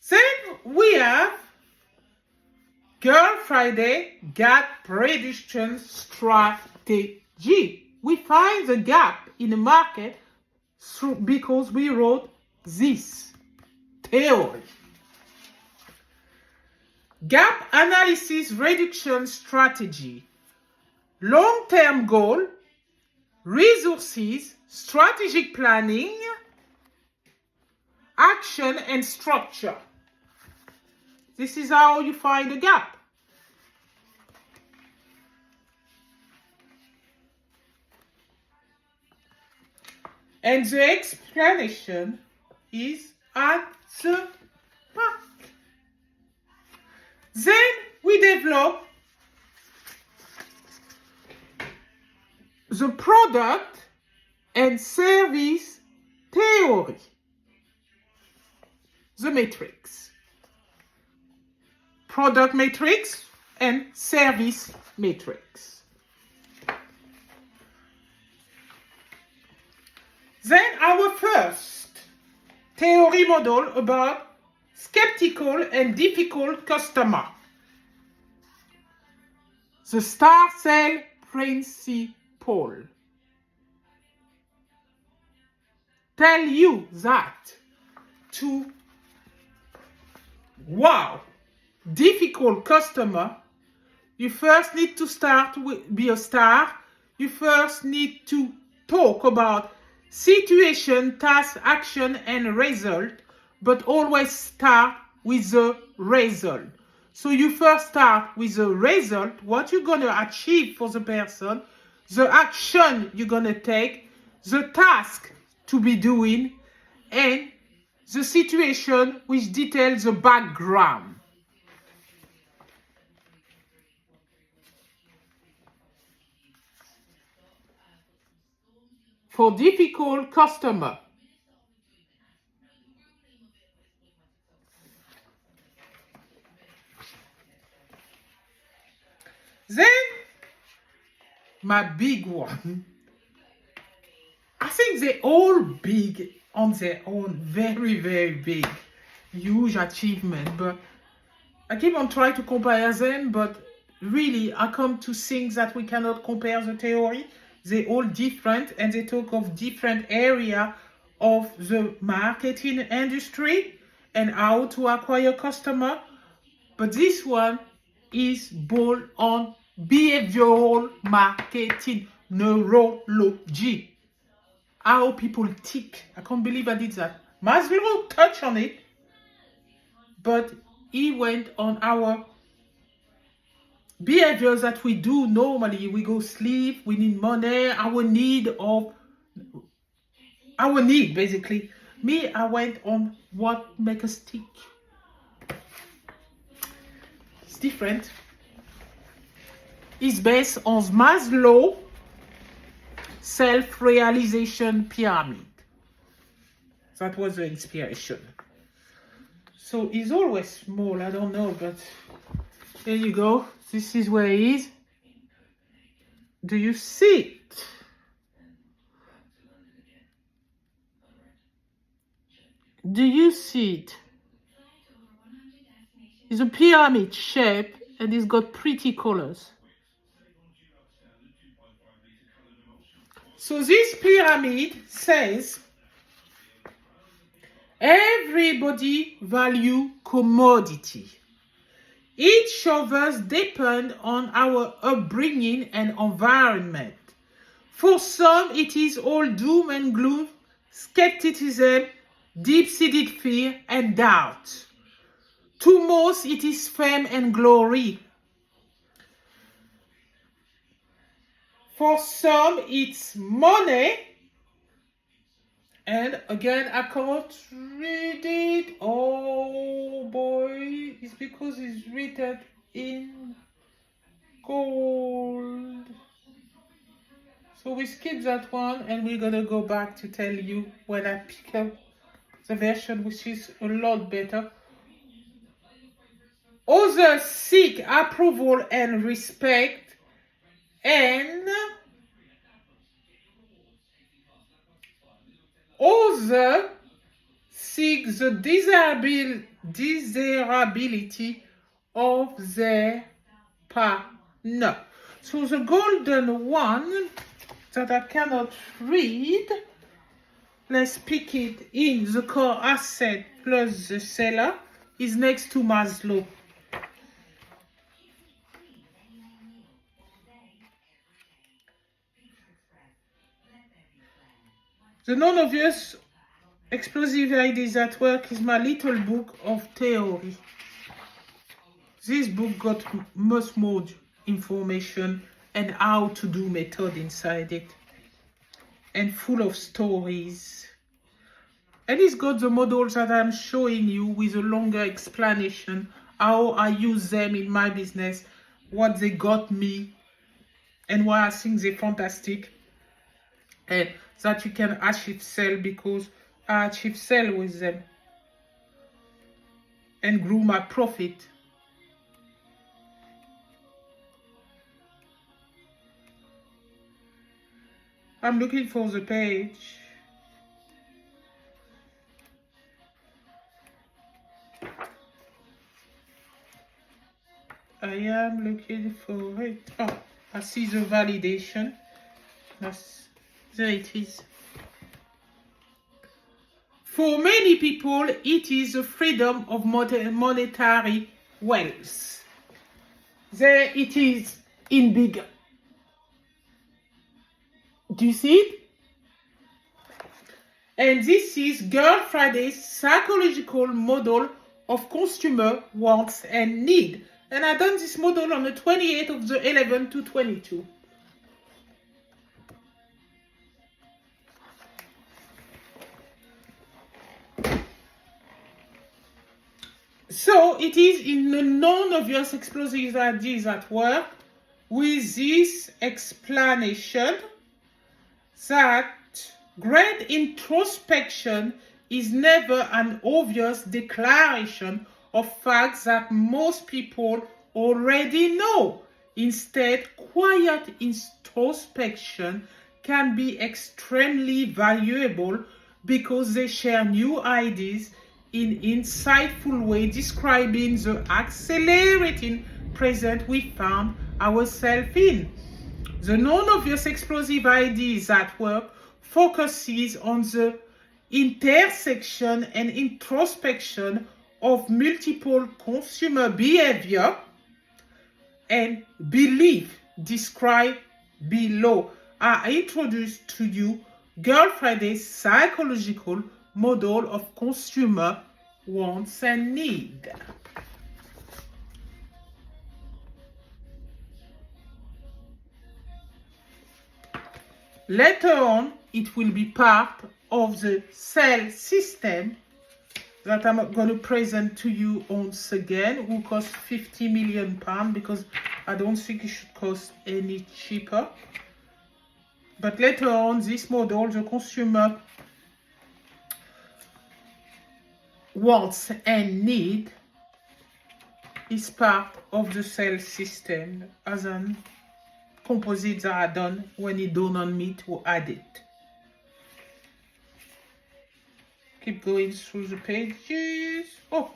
Then we have Girlfridayz gap prediction strategy. We find the gap in the market because we wrote this theory. Gap analysis reduction strategy. Long-term goal, resources, strategic planning, action, and structure. This is how you find a gap. And the explanation is at the back. Then we develop the product and service theory, the matrix. Product matrix and service matrix. Then our first theory model about skeptical and difficult customer. The star cell principle. tell you that to wow difficult customer, you first need to start with be a star. You first need to talk about situation, task, action, and result, but always start with the result. So you first start with the result, what you're going to achieve for the person, the action you're going to take, the task to be doing, and the situation which details the background. For difficult customer. Then, my big one. I think they're all big on their own, very, very big, huge achievement. But I keep on trying to compare them, but really I come to things that we cannot compare the theory. They're all different and they talk of different area of the marketing industry and how to acquire customer. But this one is built on behavioral marketing, neurology. How people tick. I can't believe I did that. Maslow touched on it, but he went on our behaviors that we do normally. We go sleep, we need money, our need basically. Me, I went on what make us tick. It's different. It's based on Maslow self-realization pyramid. That was the inspiration. So he's always small, I don't know, but there you go. This is where he is. Do you see it? Do you see it? It's a pyramid shape and it's got pretty colors. So this pyramid says everybody value commodity. Each of us depend on our upbringing and environment. For some, it is all doom and gloom, skepticism, deep-seated fear and doubt. To most, it is fame and glory. For some, it's money. And again, I can't read it. Oh boy, it's because it's written in gold. So we skip that one and we're gonna go back to tell you when I pick up the version which is a lot better. Others seek approval and respect, and others seek the desirability of their partner. So the golden one that I cannot read, let's pick it in the core asset plus the seller, is next to Maslow. The non-obvious explosive ideas at work is my little book of theory. This book got much more information and how to do method inside it. And full of stories. And it's got the models that I'm showing you with a longer explanation, how I use them in my business, what they got me, and why I think they're fantastic. And that you can achieve sell because I achieve sell with them and grew my profit. I'm looking for the page. I am looking for it. Oh, I see the validation. There it is. For many people, it is the freedom of monetary wealth. There it is in big. Do you see it? And this is Girlfridayz psychological model of consumer wants and need. And I done this model on the 28th of the 11th to 22. So it is in the non-obvious explosive ideas at work with this explanation that great introspection is never an obvious declaration of facts that most people already know. Instead, quiet introspection can be extremely valuable because they share new ideas in insightful way, describing the accelerating present we found ourselves in. The non-obvious explosive ideas at work focuses on the intersection and introspection of multiple consumer behavior and belief described below. I introduce to you Girlfridayz psychological model of consumer wants and need. Later on, it will be part of the cell system that I'm going to present to you once again, will cost £50 million because I don't think it should cost any cheaper. But later on, this model, the consumer wants and need, is part of the cell system as an composites are done when you don't want me to add it. Keep going through the pages. Oh,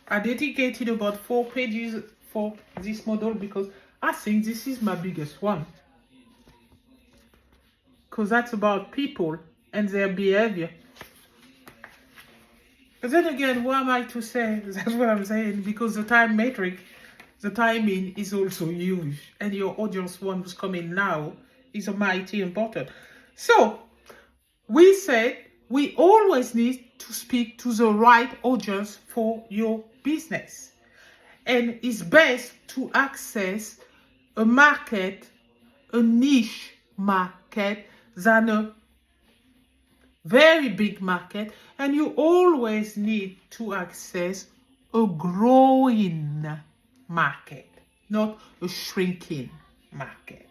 I dedicated about 4 pages for this model because I think this is my biggest one. Because that's about people and their behavior. But then again, what am I to say? That's what I'm saying. Because the time metric, the timing is also huge. And your audience one who's coming now is mighty important. So, we said we always need to speak to the right audience for your business. And it's best to access a market, a niche market, than a very big market. And you always need to access a growing market, not a shrinking market.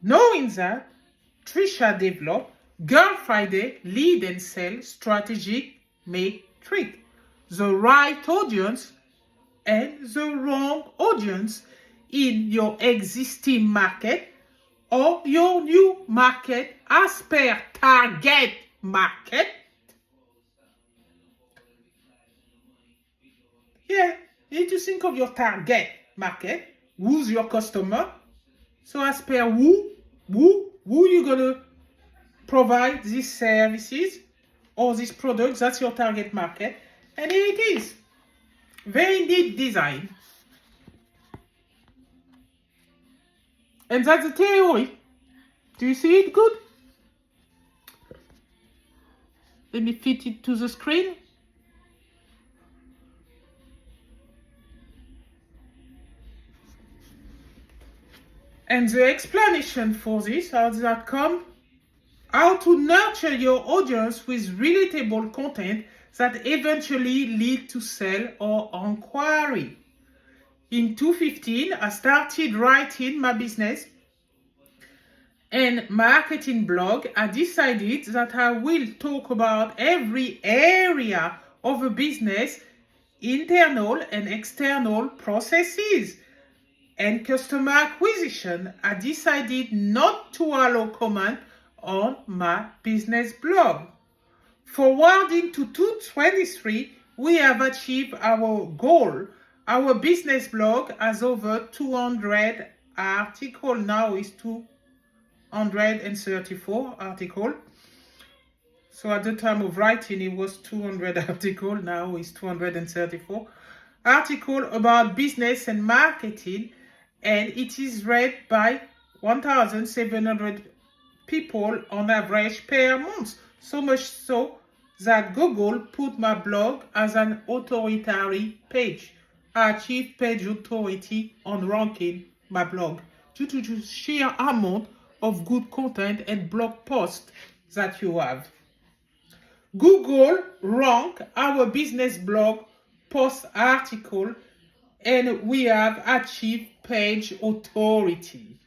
Knowing that, Trisha developed Girlfridayz lead and sell strategic matrix. The right audience and the wrong audience in your existing market or your new market as per target market. Yeah, you need to think of your target market. Who's your customer? So as per who you gonna provide these services or these products, that's your target market. And here it is. Very neat design. And that's the theory. Do you see it good? Let me fit it to the screen. And the explanation for this, how does that come? How to nurture your audience with relatable content that eventually lead to sale or inquiry. In 2015, I started writing my business and marketing blog. I decided that I will talk about every area of a business, internal and external processes, and customer acquisition. I decided not to allow comment on my business blog. Forwarding to 2023, we have achieved our goal. Our business blog has over 200 articles. Now is 234 articles. So at the time of writing, it was 200 article. Now it's 234 article about business and marketing, and it is read by 1,700 people on average per month. So much so that Google put my blog as an authority page. I achieved page authority on ranking my blog due to the sheer amount of good content and blog posts that you have. Google rank our business blog post article, and we have achieved page authority,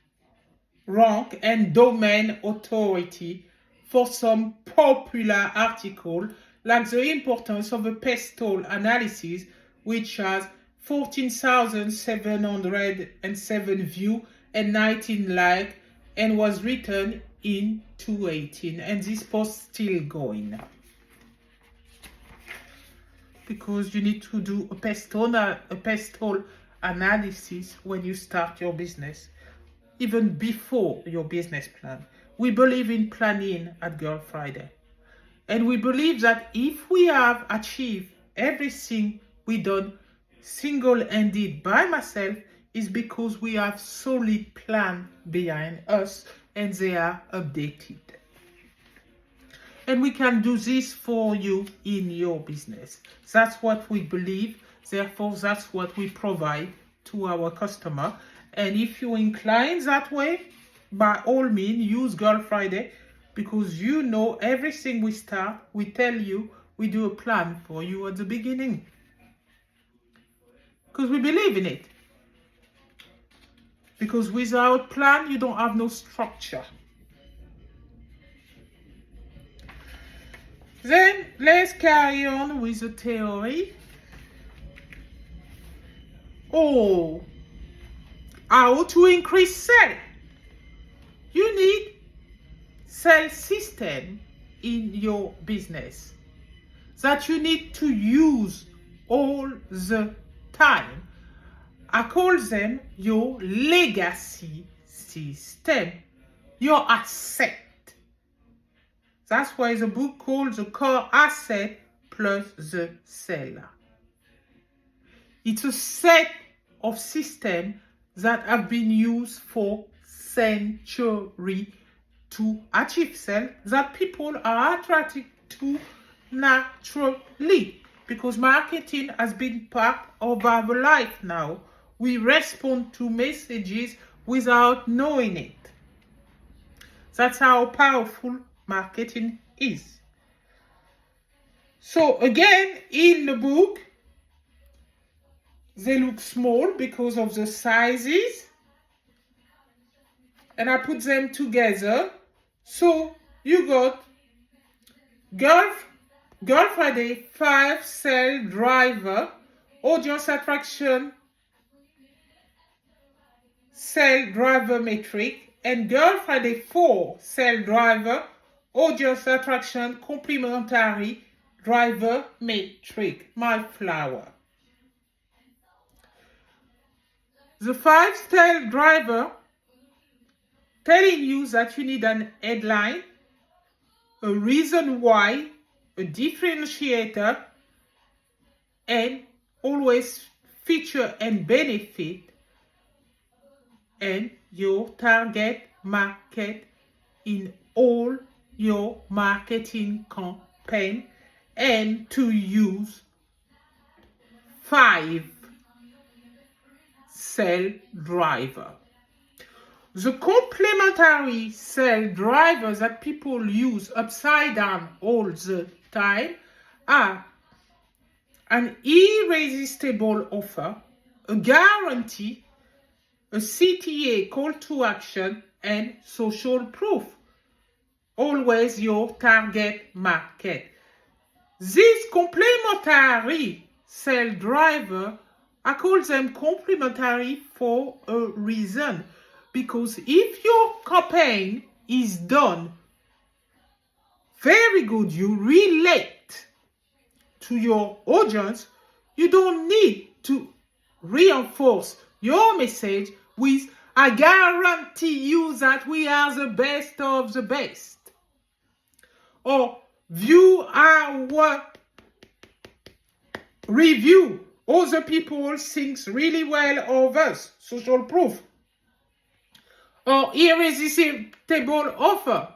rank, and domain authority for some popular article like the importance of a pestle analysis, which has 14,707 views and 19 likes and was written in 2018, and this post still going because you need to do a pestle analysis when you start your business, even before your business plan. We believe in planning at Girl Friday, and we believe that if we have achieved everything we done single-handed by myself, is because we have solid plan behind us and they are updated. And we can do this for you in your business. That's what we believe. Therefore, that's what we provide to our customer. And if you incline that way, by all means, use Girl Friday, because you know everything we start, we tell you, we do a plan for you at the beginning. Because we believe in it. Because without plan, you don't have no structure. Then let's carry on with the theory. How to increase sales. You need sales system in your business that you need to use all the time. I call them your legacy system, your asset. That's why the book called The Core Asset plus the Seller. It's a set of systems that have been used for centuries to achieve sales that people are attracted to naturally, because marketing has been part of our life now. We respond to messages without knowing it. That's how powerful marketing is. So again, in the book, they look small because of the sizes, and I put them together. So you got Girl Friday 5 sales driver, audience attraction sales driver metric, and Girl Friday 4 sales driver, audience attraction complementary driver metric, my flower. The 5 sales driver telling you that you need an headline, a reason why, a differentiator, and always feature and benefit, and your target market in all your marketing campaign, and to use 5 sales driver. The complementary sales drivers that people use upside down all the time are an irresistible offer, a guarantee, a CTA call to action, and social proof. Always your target market. These complementary sales driver, I call them complementary for a reason. Because if your campaign is done very good, you relate to your audience, you don't need to reinforce your message with "I guarantee you that we are the best of the best," or view our review. Other people think really well of us. Social proof. Or irresistible offer.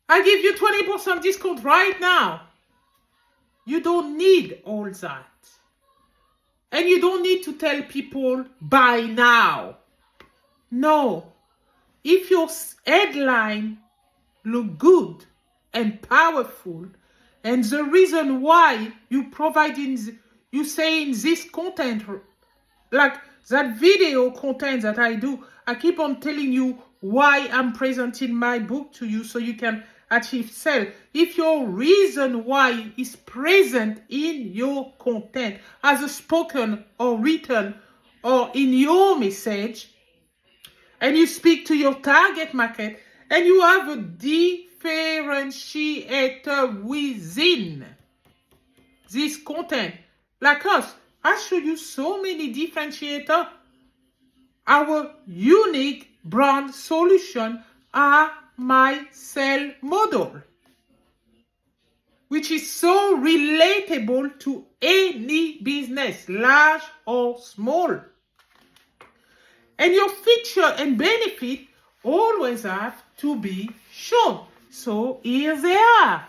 I give you 20% discount right now. You don't need all that. And you don't need to tell people buy now. No. If your headline look good and powerful, and the reason why you saying this content, like that video content that I do, I keep on telling you why I'm presenting my book to you so you can achieve sale. If your reason why is present in your content as a spoken or written or in your message, and you speak to your target market, and you have a differentiator within this content, like us, I show you so many differentiators. Our unique brand solution are my sale model, which is so relatable to any business, large or small. And your feature and benefit always have to be shown. So here they are.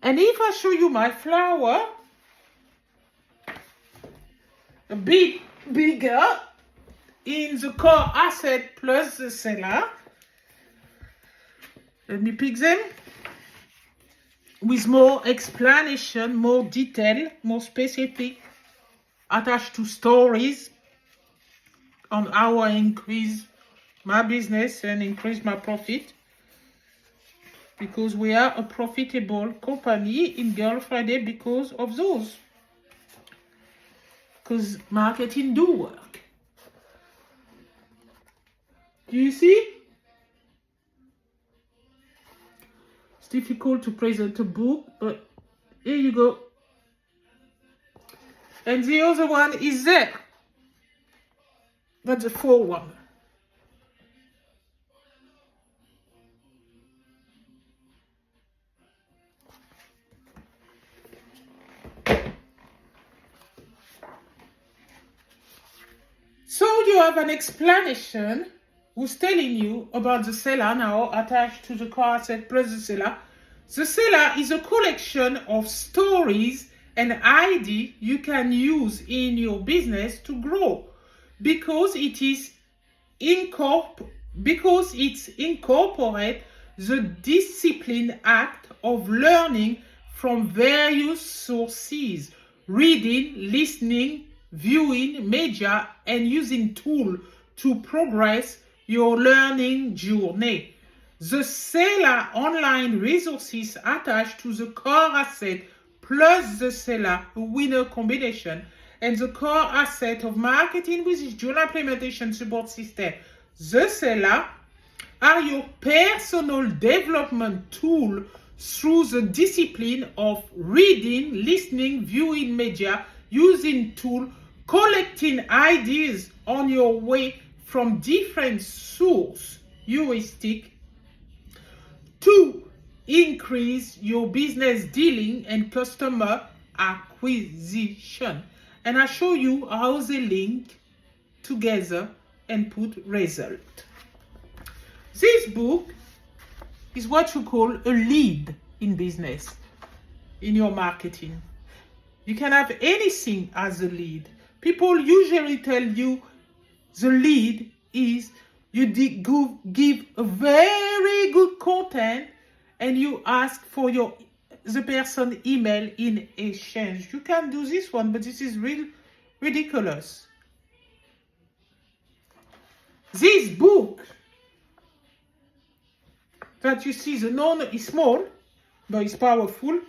And if I show you my flower, a bit bigger in the core asset plus the seller, let me pick them with more explanation, more detail, more specific, attached to stories on how I increase my business and increase my profit, because we are a profitable company in Girlfridayz because of those. Because marketing do work. Do you see? It's difficult to present a book, but here you go. And the other one is there. That's the full one. So you have an explanation who's telling you about the seller now attached to the core asset plus the seller. The seller is a collection of stories and ideas you can use in your business to grow, because it incorporates the discipline act of learning from various sources, reading, listening, viewing media, and using tools to progress your learning journey. The seller online resources attached to the core asset plus the seller winner combination, and the core asset of marketing with its dual implementation support system, the seller, are your personal development tool through the discipline of reading, listening, viewing media, using tools, collecting ideas on your way from different source heuristic to increase your business dealing and customer acquisition. And I show you how they link together and put result. This book is what you call a lead in business, in your marketing. You can have anything as a lead. People usually tell you the lead is you give a very good content and you ask for the person email in exchange. You can do this one, but this is real ridiculous. This book that you see, the known is small, but it's powerful.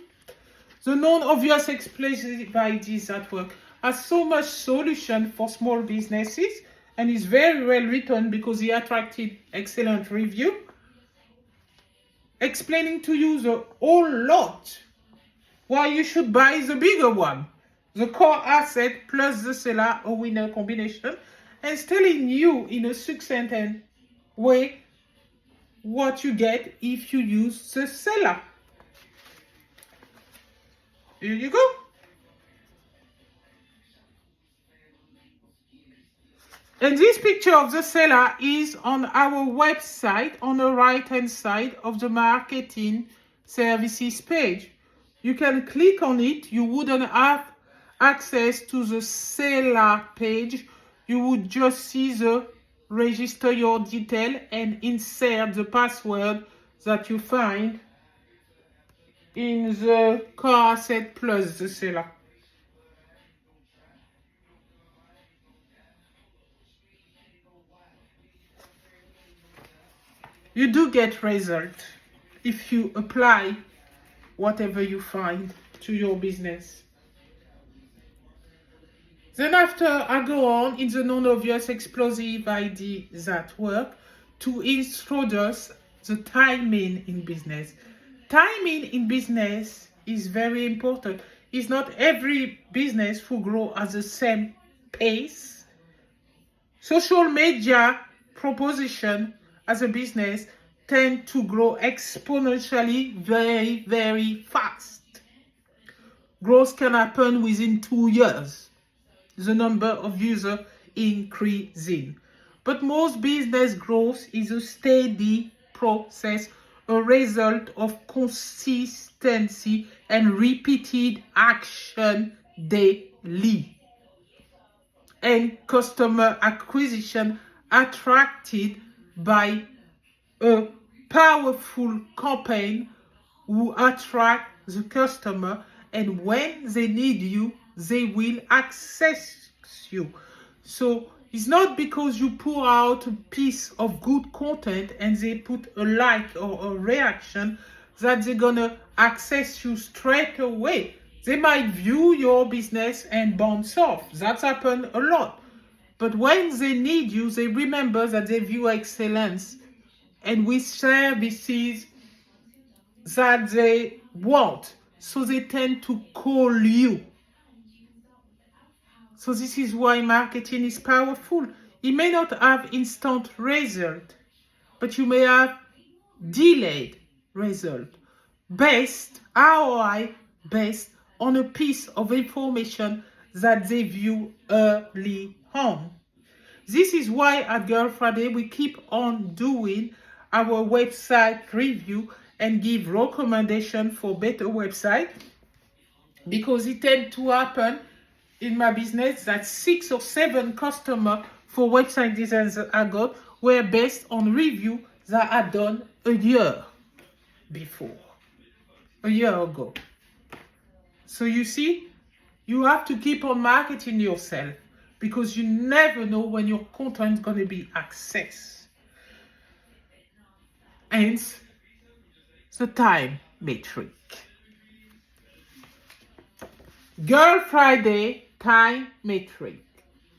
The non-obvious explicit ideas at work has so much solution for small businesses, and is very well written because he attracted excellent review, explaining to you the whole lot why you should buy the bigger one, the core asset plus the seller, a winner combination, and telling you in a succinct way what you get if you use the seller. Here you go. And this picture of the seller is on our website on the right-hand side of the marketing services page. You can click on it. You wouldn't have access to the seller page. You would just see the register your detail and insert the password that you find in the car asset plus the seller. You do get results if you apply whatever you find to your business. Then after I go on in the non-obvious explosive ideas that work to introduce the timing in business. Timing in business is very important. It's not every business who grow at the same pace. Social media proposition as a business tend to grow exponentially very, very fast. Growth can happen within 2 years. The number of users increasing. But most business growth is a steady process, a result of consistency and repeated action daily. And customer acquisition attracted by a powerful campaign who attract the customer, and when they need you, they will access you. So it's not because you pour out a piece of good content and they put a like or a reaction that they're gonna access you straight away. They might view your business and bounce off. That's happened a lot. But when they need you, they remember that they view excellence and with services that they want. So they tend to call you. So this is why marketing is powerful. It may not have instant result, but you may have delayed result. Based, ROI, based on a piece of information that they view early on. This is why at Girlfridayz we keep on doing our website review and give recommendation for better website, because it tends to happen in my business that 6 or 7 customers for website designs that I got were based on review that I done a year ago. So you see, you have to keep on marketing yourself because you never know when your content is going to be accessed. Hence, the time metric. Girlfridayz time metric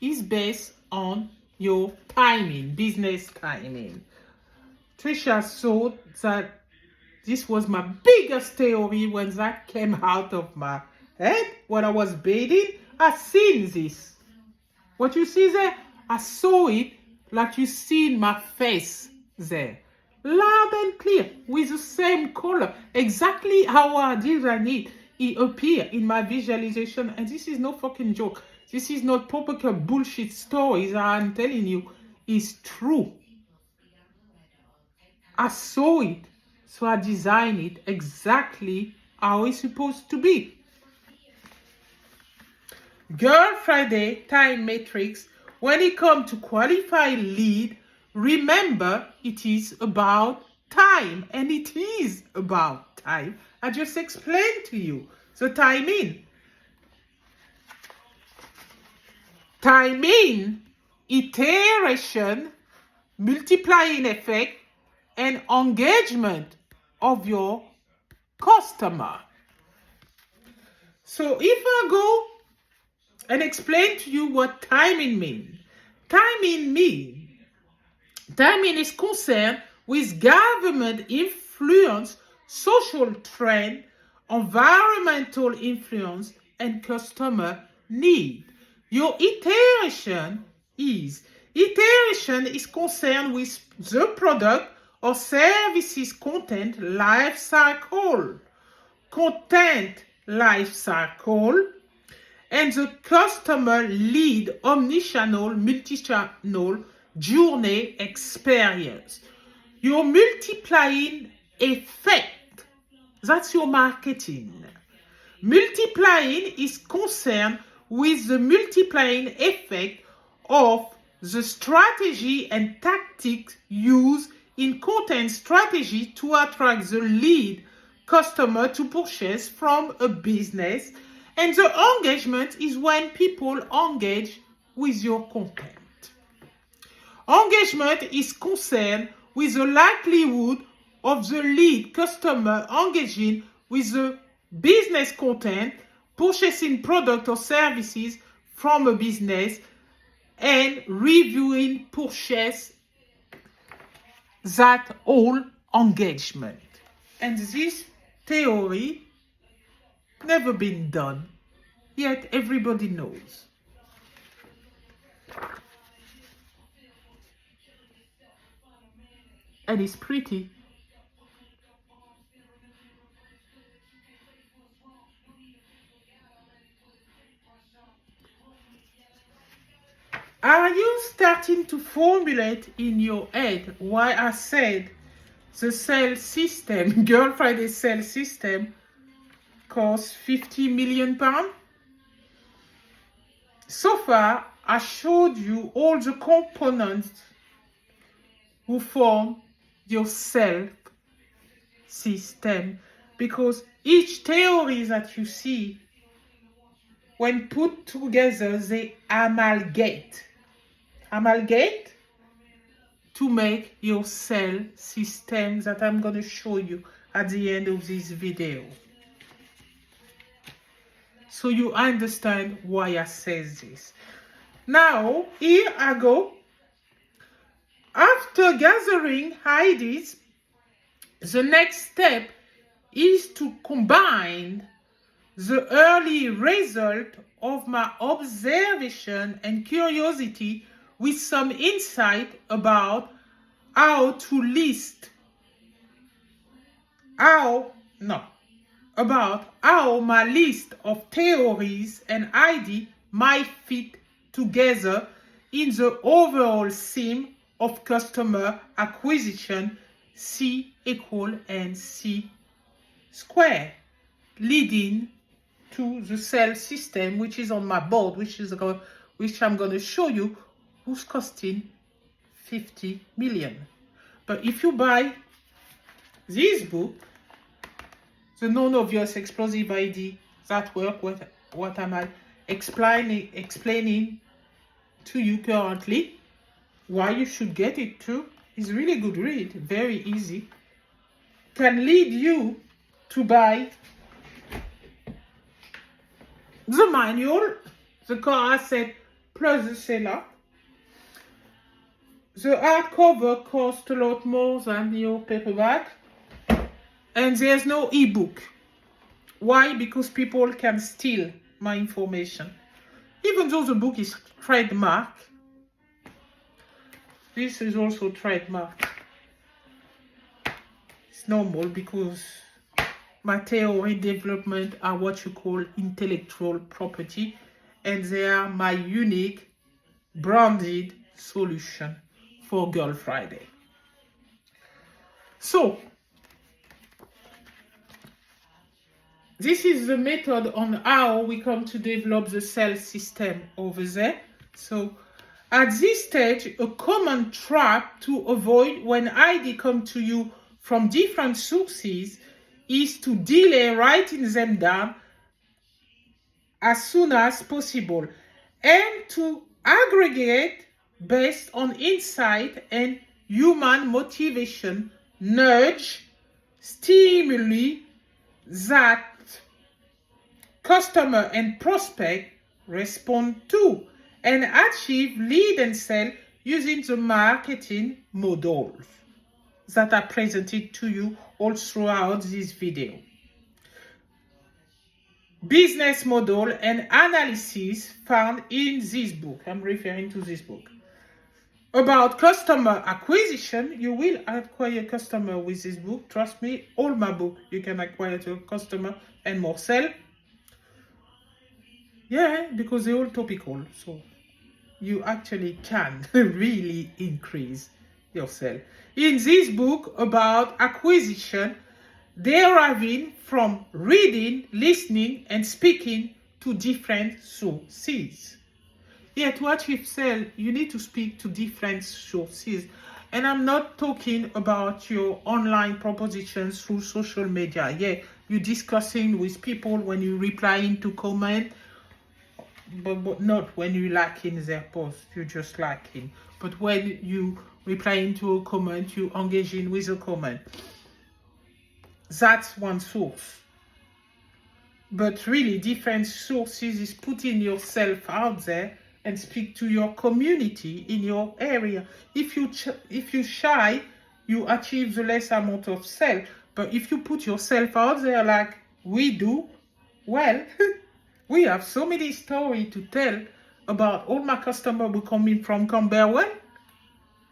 is based on your timing, business timing. Trisha thought that this was my biggest theory when that came out of my head when I was bathing. I seen this. What you see there, I saw it like you see in my face there. Loud and clear, with the same color, exactly how I designed it. It appeared in my visualization, and this is no fucking joke. This is not proper bullshit stories I'm telling you. It's true. I saw it, so I designed it exactly how it's supposed to be. Girlfridayz time matrix, when it comes to qualify lead, remember it is about time, and it is about time. I just explained to you the timing. Timing, iteration, multiplying effect, and engagement of your customer. So if I go and explain to you what timing means. Timing is concerned with government influence, social trend, environmental influence, and customer need. Your iteration is concerned with the product or services content life cycle. Content life cycle and the customer lead omnichannel, multi-channel journey experience. Your multiplying effect, that's your marketing. Multiplying is concerned with the multiplying effect of the strategy and tactics used in content strategy to attract the lead customer to purchase from a business. And the engagement is when people engage with your content. Engagement is concerned with the likelihood of the lead customer engaging with the business content, purchasing product or services from a business, and reviewing purchase. That all engagement. And this theory never been done, yet everybody knows. And it's pretty. Are you starting to formulate in your head why I said the sales system, Girlfridayz sales system, costs £50 million? So far, I showed you all the components who form your sales system, because each theory that you see, when put together, they amalgate to make your cell system that I'm going to show you at the end of this video. So you understand why I say this. Now, here I go. After gathering ideas, the next step is to combine the early result of my observation and curiosity with some insight about how my list of theories and ideas might fit together in the overall theme of customer acquisition, C equal MC square, leading to the sales system, which is on my board, which I'm going to show you, who's costing 50 million. But if you buy this book, the non-obvious explosive idea that work with what I'm explaining to you currently, why you should get it too, is really good read, very easy, can lead you to buy the manual, the car asset plus the seller. The hardcover costs a lot more than your paperback, and there's no ebook. Why? Because people can steal my information. Even though the book is trademark, this is also trademark. It's normal because my theory development are what you call intellectual property, and they are my unique branded solution for Girlfridayz. So, this is the method on how we come to develop the sales system over there. So, at this stage, a common trap to avoid when ideas come to you from different sources is to delay writing them down as soon as possible and to aggregate based on insight and human motivation, nudge, stimuli that customer and prospect respond to, and achieve lead and sell using the marketing models that are presented to you all throughout this video. Business model and analysis found in this book. I'm referring to this book. About customer acquisition, you will acquire customer with this book. Trust me, all my book, you can acquire to a customer and more sell. Yeah, because they're all topical. So you actually can really increase your sale. In this book about acquisition, deriving from reading, listening, and speaking to different sources. Yeah, to achieve sale, you need to speak to different sources. And I'm not talking about your online propositions through social media. Yeah, you're discussing with people when you replying to comment, but not when you liking their post. You just liking. But when you replying to a comment, you engaging with a comment. That's one source. But really, different sources is putting yourself out there and speak to your community in your area. If you shy, you achieve the less amount of sale. But if you put yourself out there like we do, well, we have so many stories to tell about all my customers who coming from Camberwell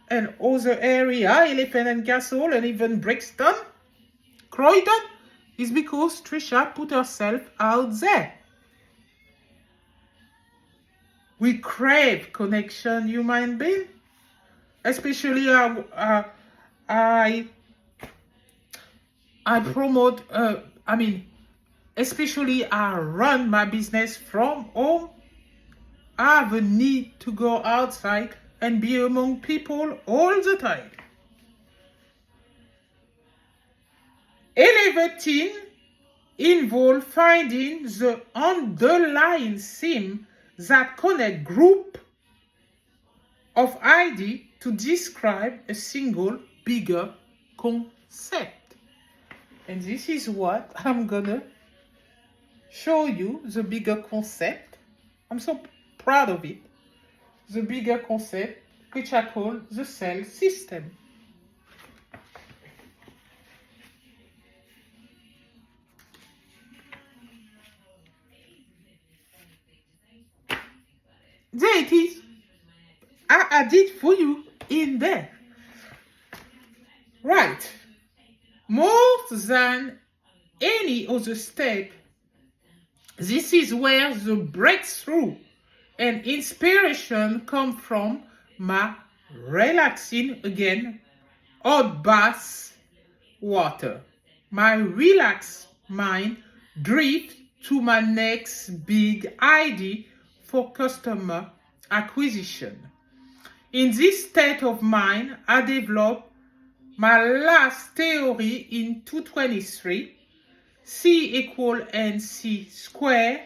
and other area, Elephant and Castle, and even Brixton, Croydon, is because Trisha put herself out there. We crave connection, human being. Especially I promote, especially I run my business from home. I have a need to go outside and be among people all the time. Elevating involves finding the underlying theme that connect group of ideas to describe a single bigger concept. And this is what I'm gonna show you, the bigger concept. I'm so proud of it. The bigger concept, which I call the cell system. There it is. I added for you in there. Right. More than any other step, this is where the breakthrough and inspiration come from. My relaxing, again, hot bath water. My relaxed mind drifts to my next big idea for customer acquisition. In this state of mind, I developed my last theory in 223, C equal NC square,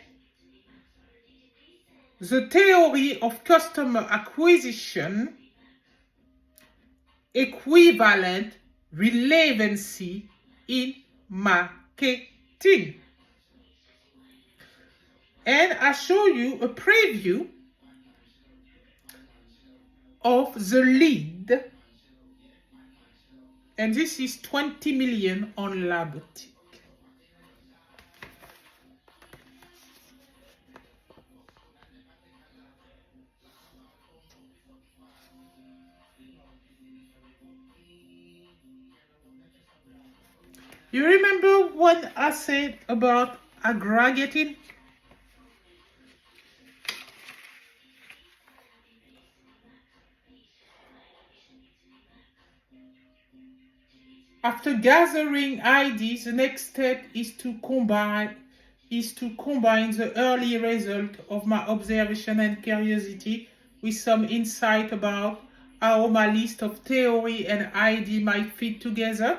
the theory of customer acquisition equivalent relevancy in marketing. And I show you a preview of the lead. And this is 20 million on La Boutique. You remember what I said about aggregating? After gathering ideas, the next step is to combine the early result of my observation and curiosity with some insight about how my list of theory and idea might fit together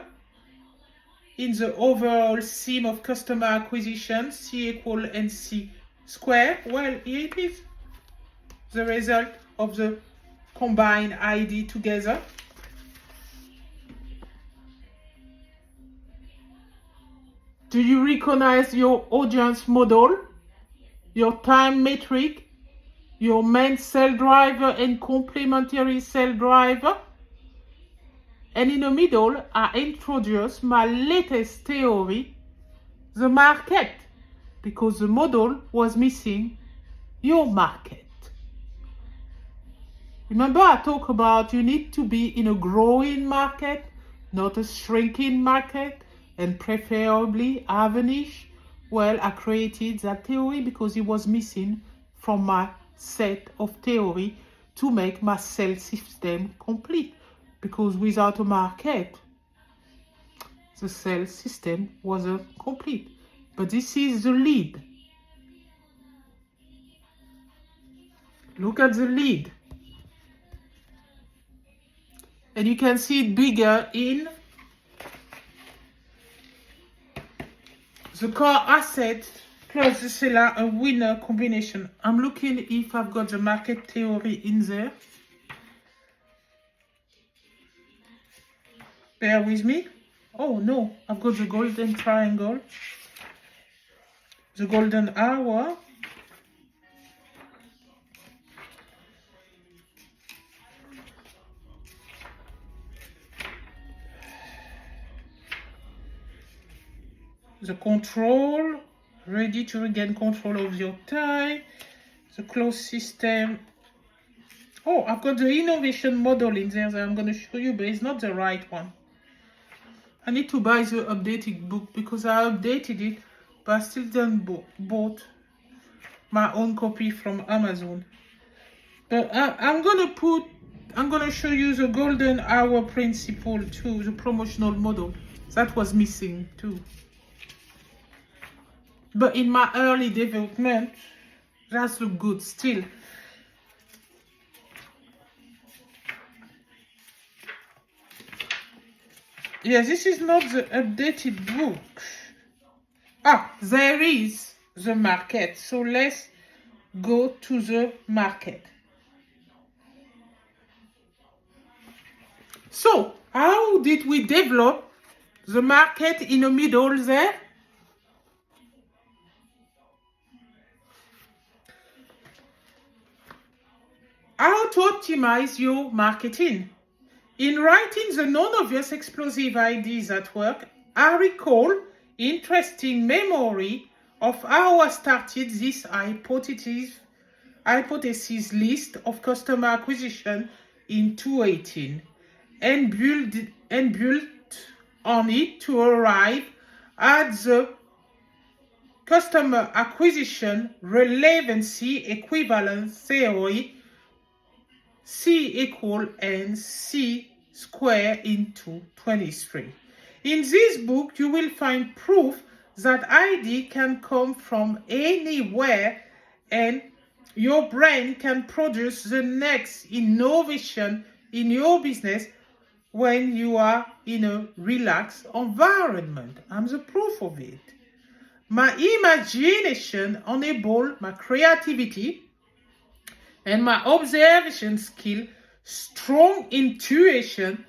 in the overall theme of customer acquisition, C equal NC square. Well, here it is, the result of the combined idea together. Do you recognize your audience model, your time metric, your main cell driver and complementary cell driver? And in the middle, I introduce my latest theory, the market, because the model was missing your market. Remember I talked about you need to be in a growing market, not a shrinking market, and preferably have a niche. Well, I created that theory because it was missing from my set of theory to make my sales system complete. Because without a market, the sales system wasn't complete. But this is the lead. Look at the lead. And you can see it bigger in the core asset plus the seller, a winner combination. I'm looking if I've got the market theory in there. Bear with me. Oh no, I've got the golden triangle, the golden hour, the control, ready to regain control of your time, the closed system. Oh, I've got the innovation model in there that I'm going to show you, but it's not the right one. I need to buy the updated book because I updated it, but I still didn't bought my own copy from Amazon. But I'm gonna show you the golden hour principle too, the promotional model that was missing too. But in my early development, that's look good still. Yeah, this is not the updated book. Ah, there is the market. So let's go to the market. So, how did we develop the market in the middle there? How to optimize your marketing. In writing the non-obvious explosive ideas at work, I recall interesting memory of how I started this hypothesis list of customer acquisition in 2018 and built on it to arrive at the customer acquisition relevancy equivalence theory, C equal NC square into 23. In this book, you will find proof that idea can come from anywhere and your brain can produce the next innovation in your business when you are in a relaxed environment. I'm the proof of it. My imagination enabled my creativity and my observation skill, strong intuition,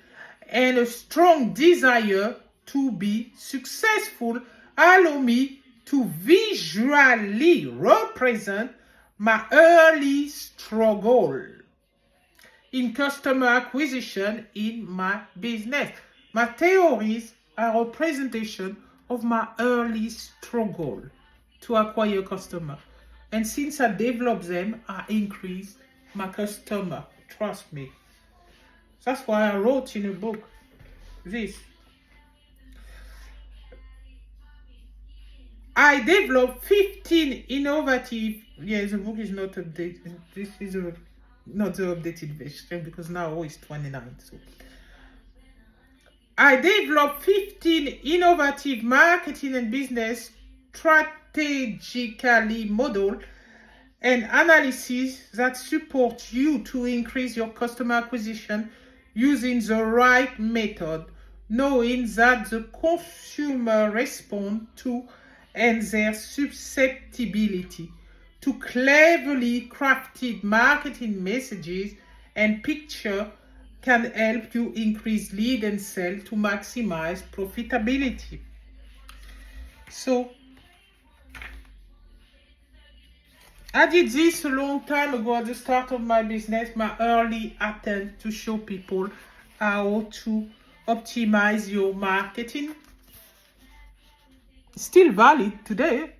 and a strong desire to be successful allow me to visually represent my early struggle in customer acquisition in my business. My theories are a representation of my early struggle to acquire customer. And since I developed them, I increased my customer. Trust me. That's why I wrote in a book this. I developed 15 innovative. Yeah, the book is not updated. This is not the updated version because now it's 29. So I developed 15 innovative marketing and business strategically model and analysis that support you to increase your customer acquisition using the right method, knowing that the consumer respond to and their susceptibility to cleverly crafted marketing messages and picture can help you increase lead and sell to maximize profitability. So I did this a long time ago at the start of my business, my early attempt to show people how to optimize your marketing. Still valid today.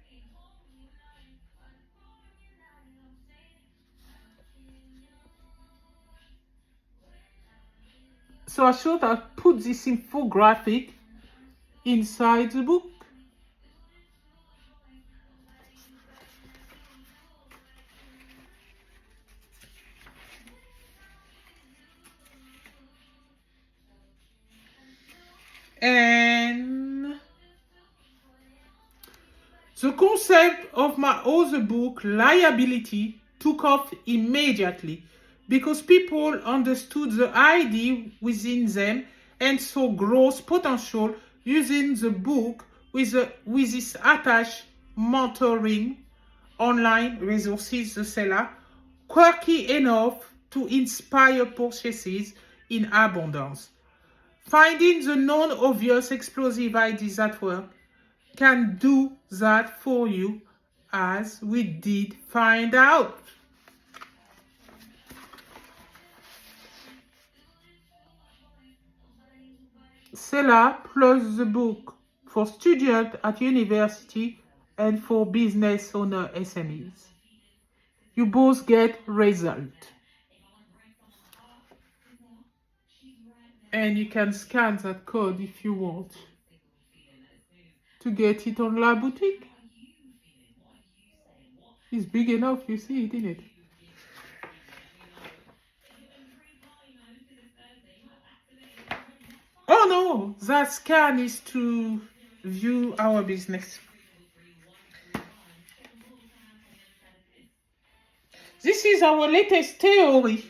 So I should have put this infographic inside the book. And the concept of my other book, liability, took off immediately because people understood the idea within them and saw growth potential using the book with this attached mentoring online resources, the seller, quirky enough to inspire purchases in abundance. Finding the non-obvious explosive ideas at work can do that for you, as we did find out. Seller plus the book for students at university and for business owner SMEs. You both get result. And you can scan that code if you want to get it on La Boutique. It's big enough, you see it in it. Oh no, that scan is to view our business. This is our latest theory,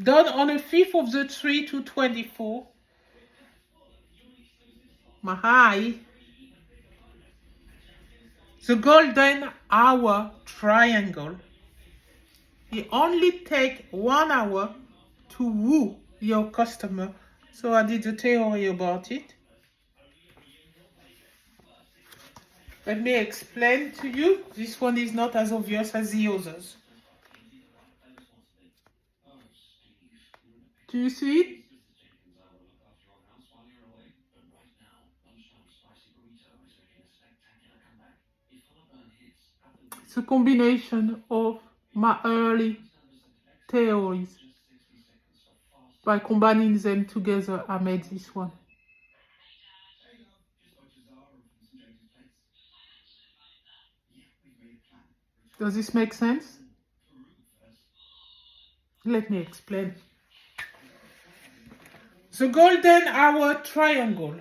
done on the 5th of the 3 to 24. Mahai. The golden hour triangle. It only takes 1 hour to woo your customer. So I did a theory about it. Let me explain to you. This one is not as obvious as the others. Do you see it? It's a combination of my early theories. By combining them together, I made this one. Does this make sense? Let me explain. The golden hour triangle.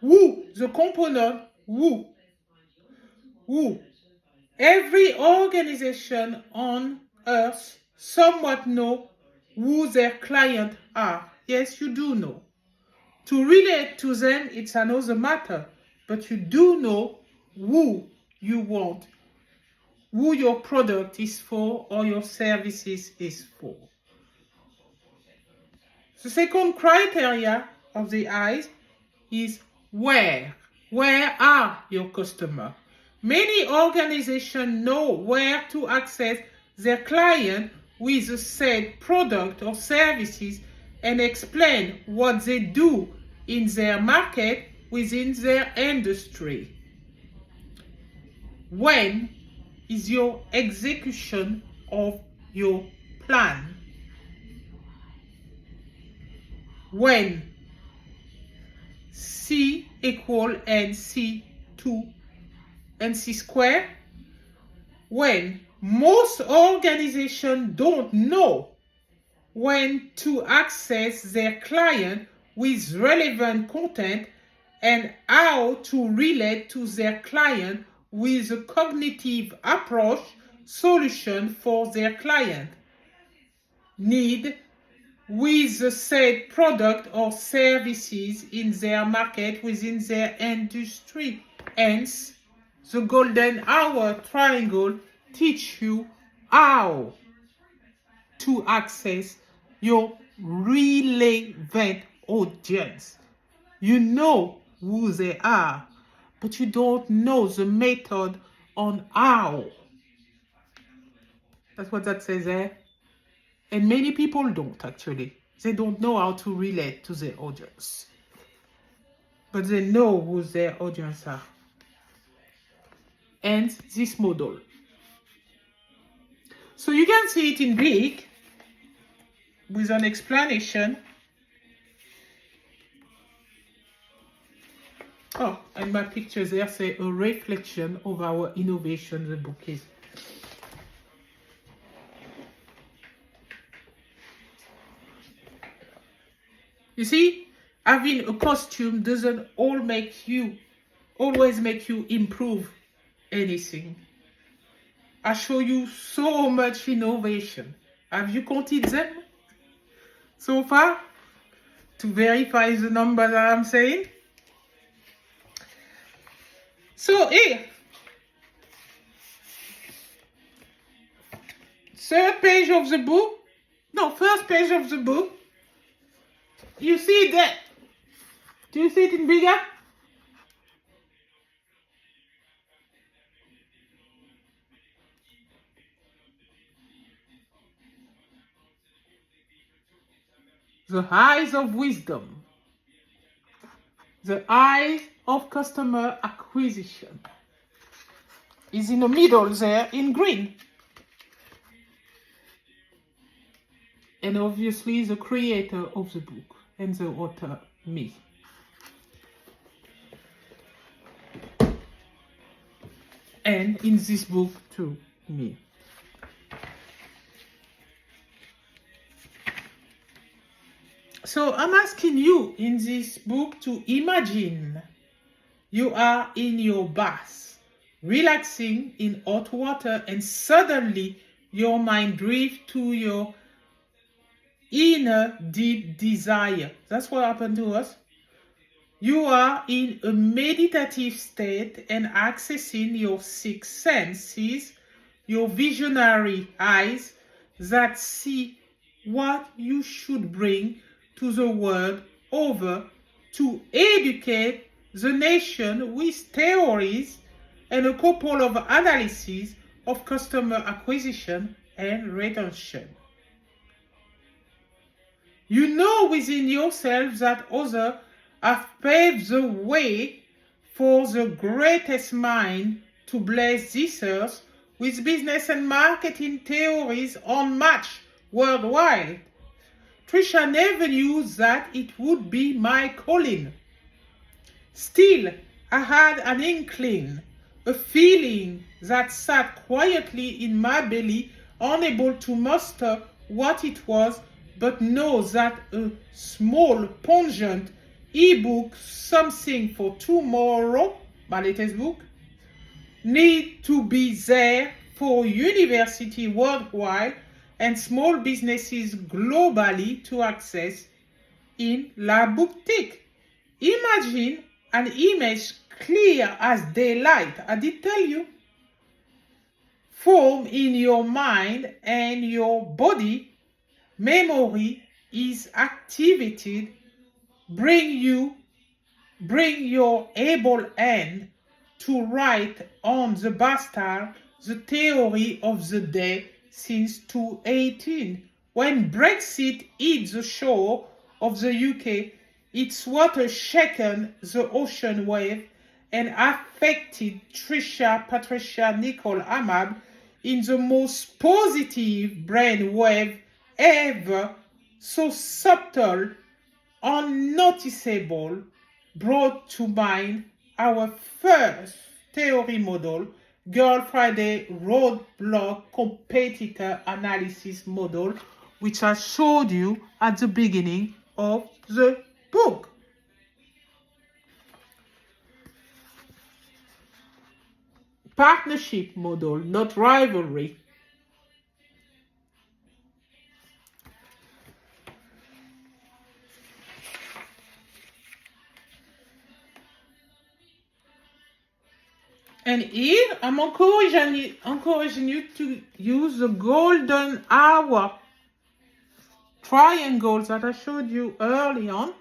Woo, the component, woo. Woo. Every organization on earth somewhat know who their clients are. Yes, you do know. To relate to them, it's another matter. But you do know who you want, who your product is for or your services is for. The second criteria of the eyes is where. Where are your customers? Many organizations know where to access their client with the said product or services and explain what they do in their market within their industry. When is your execution of your plan? When C equal NC2 NC square. When most organizations don't know when to access their client with relevant content and how to relate to their client with a cognitive approach solution for their client need with the said product or services in their market within their industry. Hence, the golden hour triangle teach you how to access your relevant audience. You know who they are, but you don't know the method on how. That's what that says there. And many people don't actually. They don't know how to relate to their audience. But they know who their audience are. And this model. So you can see it in big. with an explanation. Oh, and my pictures there say a reflection of our innovation, the book is. You see, having a costume doesn't always make you improve anything. I show you so much innovation. Have you counted them so far to verify the number that I'm saying? So here, first page of the book, you see that? Do you see it in bigger? The eyes of wisdom. The eyes of customer acquisition is in the middle there in green. And obviously the creator of the book and the author, me. And in this book too, me. So I'm asking you in this book to imagine you are in your bath, relaxing in hot water, and suddenly your mind drifts to your inner deep desire. That's what happened to us. You are in a meditative state and accessing your six senses, your visionary eyes that see what you should bring to the world over to educate the nation with theories and a couple of analyses of customer acquisition and retention. You know within yourself that others have paved the way for the greatest mind to bless this earth with business and marketing theories unmatched worldwide. Trisha never knew that it would be my calling. Still, I had an inkling, a feeling that sat quietly in my belly, unable to muster what it was, but know that a small, pungent ebook, Something for Tomorrow, my latest book, need to be there for university worldwide and small businesses globally to access in La Boutique. Imagine an image clear as daylight, I did tell you, form in your mind and your body. Memory is activated. Bring your able hand to write on the bastard the theory of the day since 2018. When Brexit hit the shore of the UK, its water shaken the ocean wave and affected Patricia Nicole Amable in the most positive brain wave ever, so subtle, unnoticeable, brought to mind our first theory model, Girlfridayz roadblock competitor analysis model, which I showed you at the beginning of the book. Partnership model, not rivalry. And here I'm encouraging you to use the golden hour triangles that I showed you early on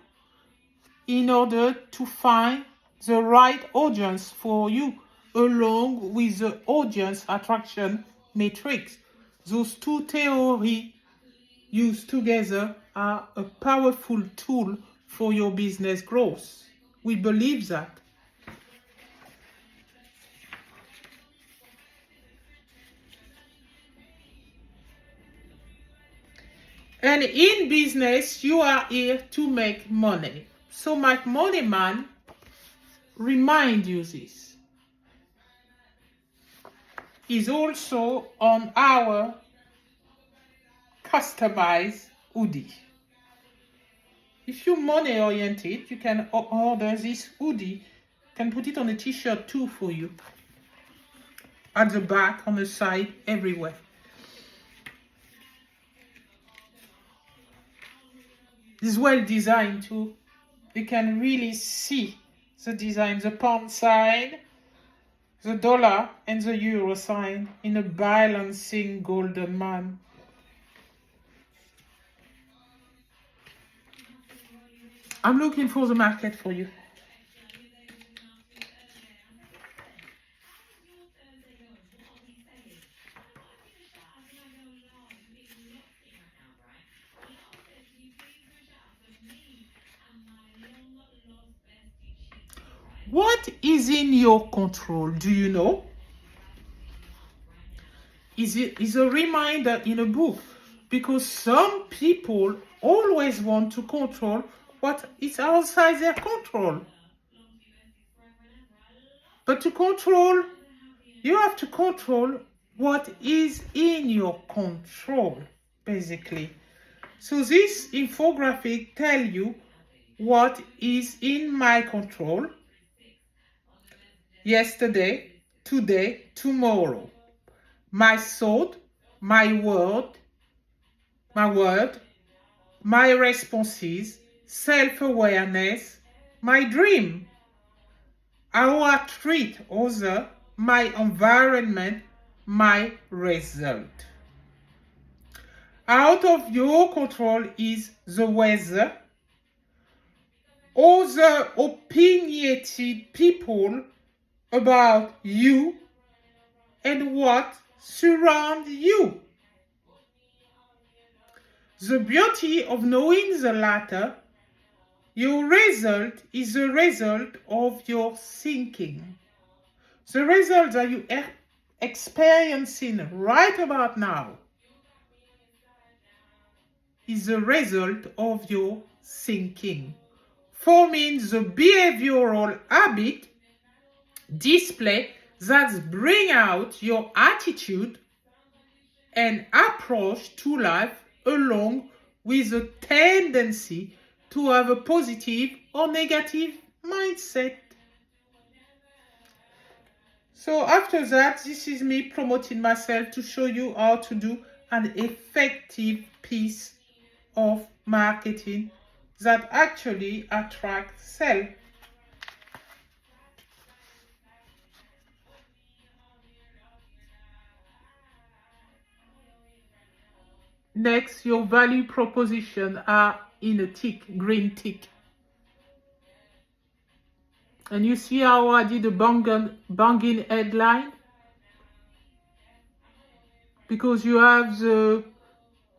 in order to find the right audience for you, along with the audience attraction matrix. Those two theories used together are a powerful tool for your business growth. We believe that. And in business, you are here to make money. So my money man remind you this. Is also on our customized hoodie. If you're money oriented, you can order this hoodie. You can put it on a t-shirt too for you. At the back, on the side, everywhere. It's well designed too. You can really see the design, the pound sign, the dollar and the euro sign in a balancing golden man. I'm looking for the market for you. What is in your control? Do you know? Is a reminder in a book, because some people always want to control what is outside their control. But to control, you have to control what is in your control, basically. So this infographic tells you what is in my control. Yesterday, today, tomorrow. My thought, my word, my responses, self-awareness, my dream, how I treat others, my environment, my result. Out of your control is the weather, other opinionated people about you and what surrounds you. The beauty of knowing the latter, your result is the result of your thinking. The result that you are experiencing right about now is the result of your thinking, forming the behavioral habit display that bring out your attitude and approach to life, along with a tendency to have a positive or negative mindset. So after that, this is me promoting myself to show you how to do an effective piece of marketing that actually attracts sales. Next, your value proposition are in a tick, green tick. And you see how I did a banging headline? Because you have the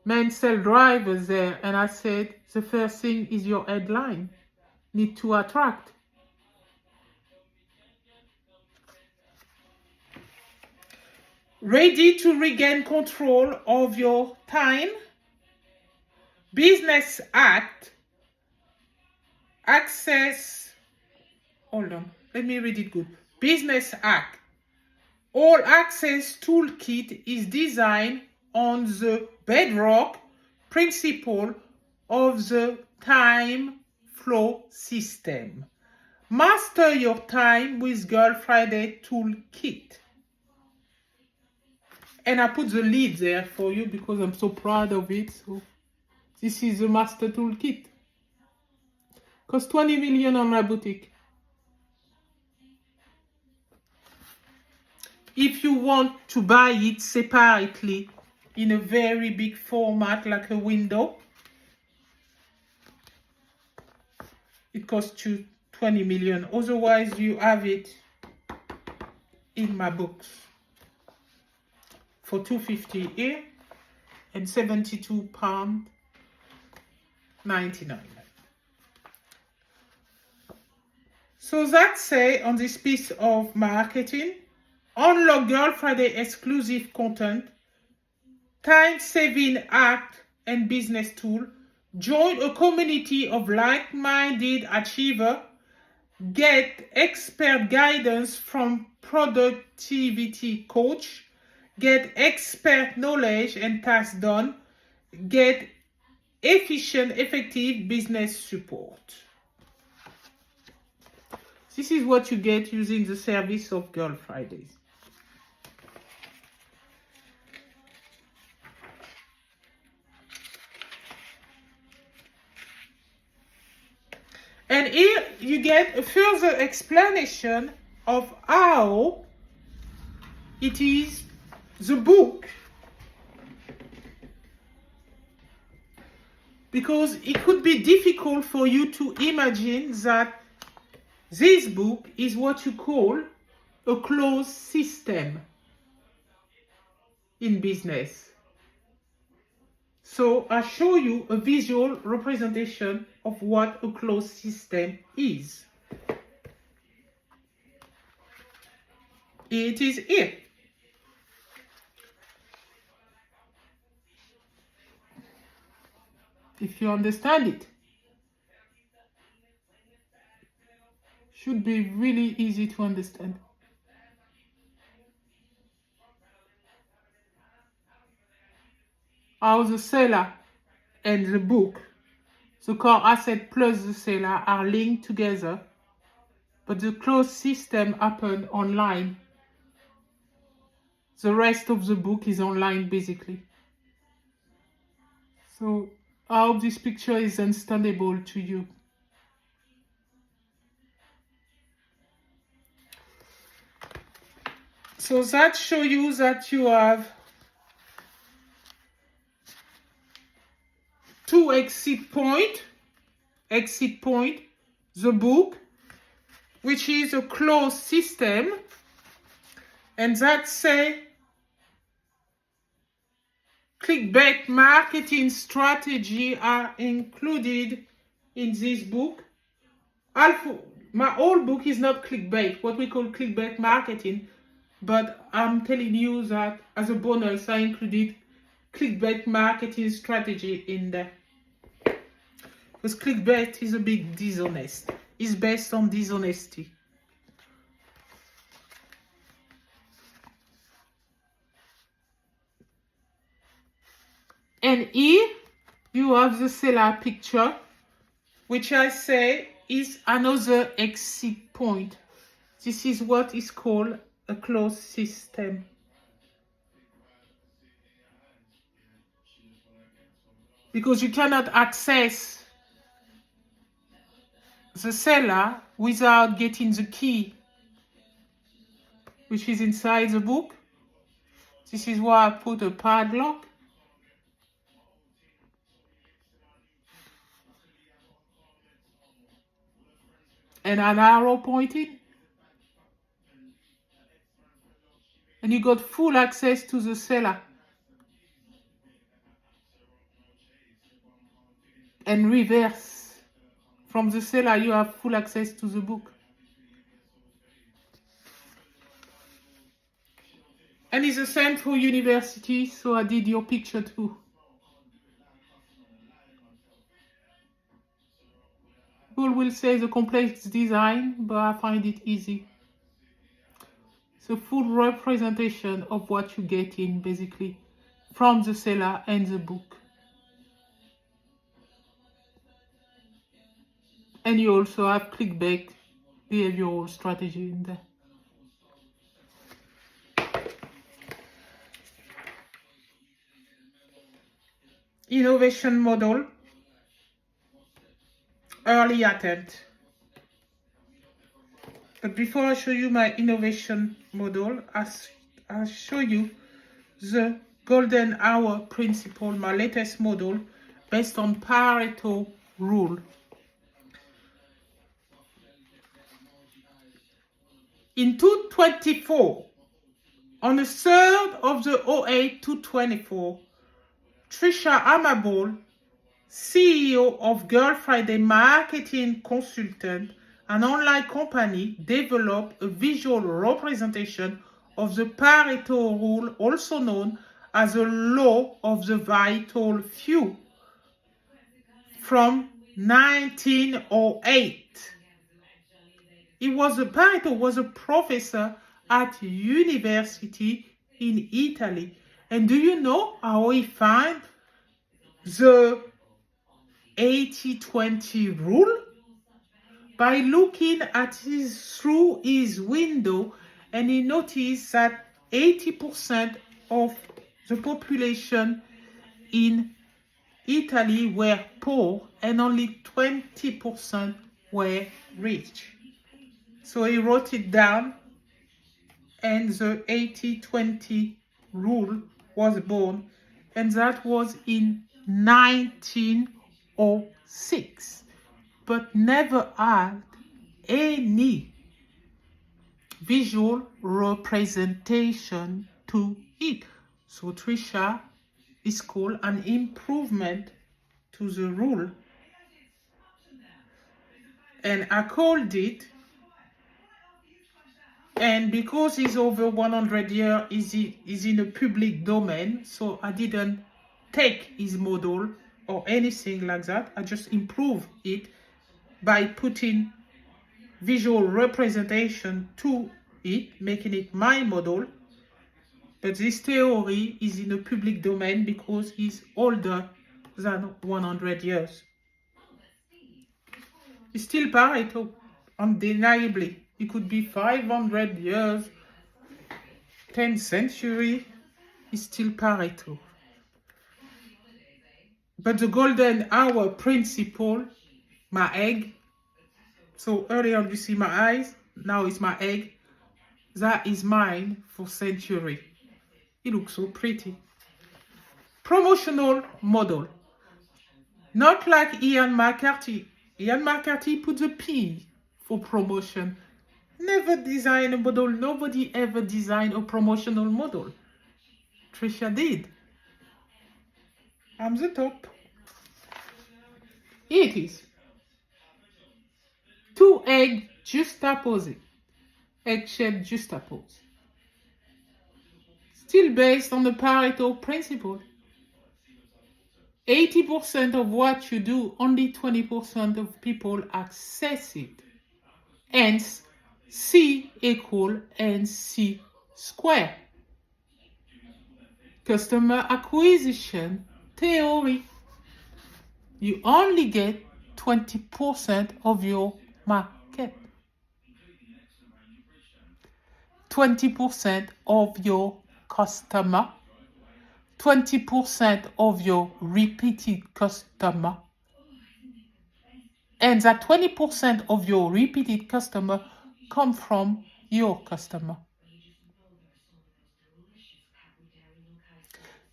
main cell drivers there, and I said the first thing is your headline. Need to attract. Ready to regain control of your time? Business Act. Access. Hold on. Let me read it good. Business Act. All Access Toolkit is designed on the bedrock principle of the time flow system. Master your time with Girlfridayz Toolkit. And I put the lead there for you because I'm so proud of it. So this is the master toolkit. Cost 20 million on my boutique. If you want to buy it separately in a very big format like a window, it costs you 20 million. Otherwise, you have it in my books for £250 here and £72.99. So that's say on this piece of marketing, unlock Girlfridayz exclusive content, time-saving hack and business tools, join a community of like-minded achievers, get expert guidance from productivity coach, get expert knowledge and tasks done, get efficient, effective business support. This is what you get using the service of Girlfridayz. And here you get a further explanation of how it is the book, because it could be difficult for you to imagine that this book is what you call a closed system in business. So I show you a visual representation of what a closed system is. It is here. If you understand it, should be really easy to understand. How the seller and the book, the core asset plus the seller, are linked together, but the closed system happened online. The rest of the book is online basically. So I hope this picture is understandable to you. So that shows you that you have two exit point, the book, which is a closed system, and that say clickbait marketing strategy are included in this book. My whole book is not clickbait, what we call clickbait marketing, but I'm telling you that as a bonus I included clickbait marketing strategy in there. Because clickbait is a bit dishonest. It's based on dishonesty. And here you have the seller picture, which I say is another exit point. This is what is called a closed system. Because you cannot access the seller without getting the key, which is inside the book. This is why I put a padlock. And an arrow pointing. And you got full access to the seller. And reverse. From the seller, you have full access to the book. And it's the same for university, so I did your picture too. People will say the complex design, but I find it easy. It's a full representation of what you get in, basically, from the seller and the book. And you also have clickbait behavioral strategy in there. Innovation model, early attempt. But before I show you my innovation model, I'll show you the golden hour principle, my latest model based on Pareto rule. In 2024, on the 3rd of the 08 2024, Trisha Amable, CEO of Girlfridayz marketing consultant, an online company, developed a visual representation of the Pareto rule, also known as a law of the vital few from 1908. Pareto was a professor at university in Italy. And do you know how he found the 80-20 rule? By looking through his window, and he noticed that 80% of the population in Italy were poor and only 20% were rich. So he wrote it down, and the 80-20 rule was born, and that was in 1906, but never had any visual representation to it. So Trisha is called an improvement to the rule, and I called it, and because it's over 100 years, is in a public domain, so I didn't take his model or anything like that. I just improved it by putting visual representation to it, making it my model. But this theory is in a public domain because it's older than 100 years. It's still Pareto, undeniably. It could be 500 years, 10th century, it's still Pareto. But the golden hour principle, my egg, so earlier you see my eyes, now it's my egg, that is mine for century. It looks so pretty. Promotional model. Not like Ian McCarthy. Ian McCarthy put the P for promotion. Never designed a model. Nobody ever designed a promotional model. Trisha did. I'm the top. Here it is. Two eggs juxtaposed. Egg-shaped juxtaposed. Still based on the Pareto principle. 80% of what you do, only 20% of people access it. Hence, C equal NC square. Customer acquisition theory. You only get 20% of your market. 20% of your customer. 20% of your repeated customer. And that 20% of your repeated customer come from your customer.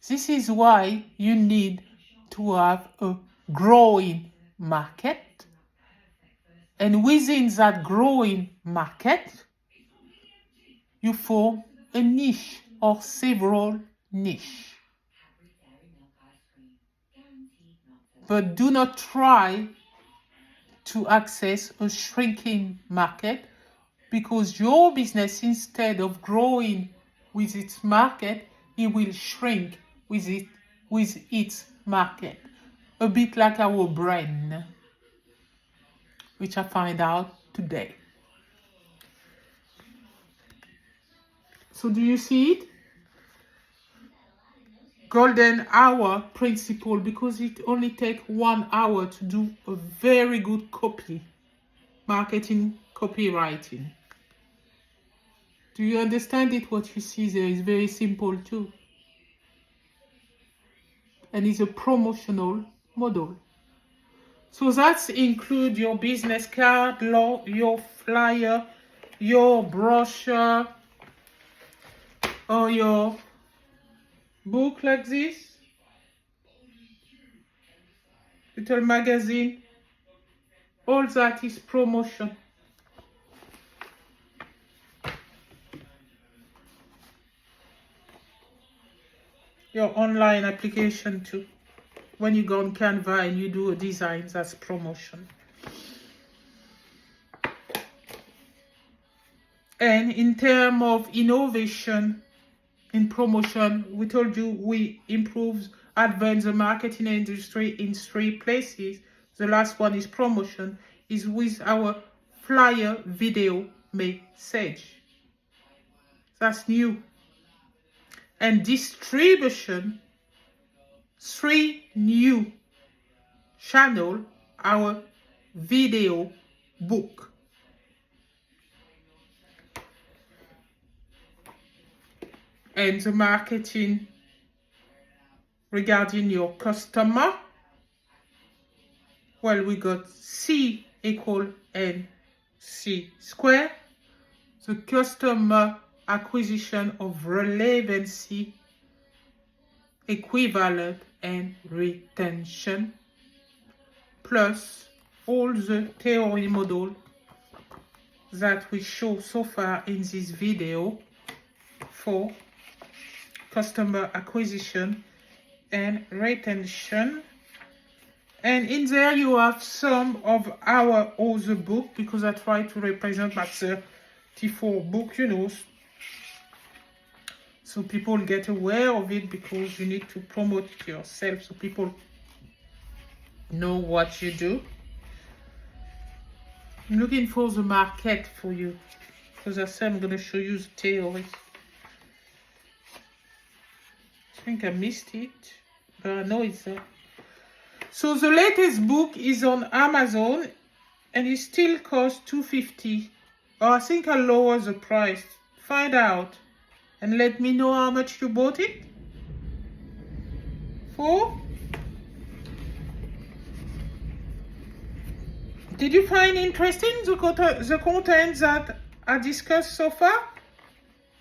This is why you need to have a growing market. And within that growing market, you form a niche or several niches. But do not try to access a shrinking market, because your business, instead of growing with its market, it will shrink with its market. A bit like our brain, which I find out today. So do you see it? Golden hour principle, because it only takes 1 hour to do a very good copy, marketing copywriting. Do you understand it? What you see there is very simple too. And it's a promotional model. So that includes your business card, your flyer, your brochure, or your book like this, little magazine. All that is promotion. Your online application too. When you go on Canva and you do a design, that's promotion. And in terms of innovation, in promotion. We told you we improved, advance the marketing industry in 3 places. The last one is promotion, is with our flyer video message. That's new. And distribution, 3 new channel, our video book. And the marketing regarding your customer, well, we got C equal NC square. The customer acquisition of relevancy, equivalent, and retention, plus all the theory model that we show so far in this video for customer acquisition and retention. And in there you have some of our other book, because I try to represent my 34 book, you know, so people get aware of it, because you need to promote yourself so people know what you do. I'm looking for the market for you, because I said I'm going to show you the theory. I think I missed it, but I know it's there. So the latest book is on Amazon, and it still costs $2.50. Or I think I'll lower the price. Find out and let me know how much you bought it for. Did you find interesting the content that I discussed so far?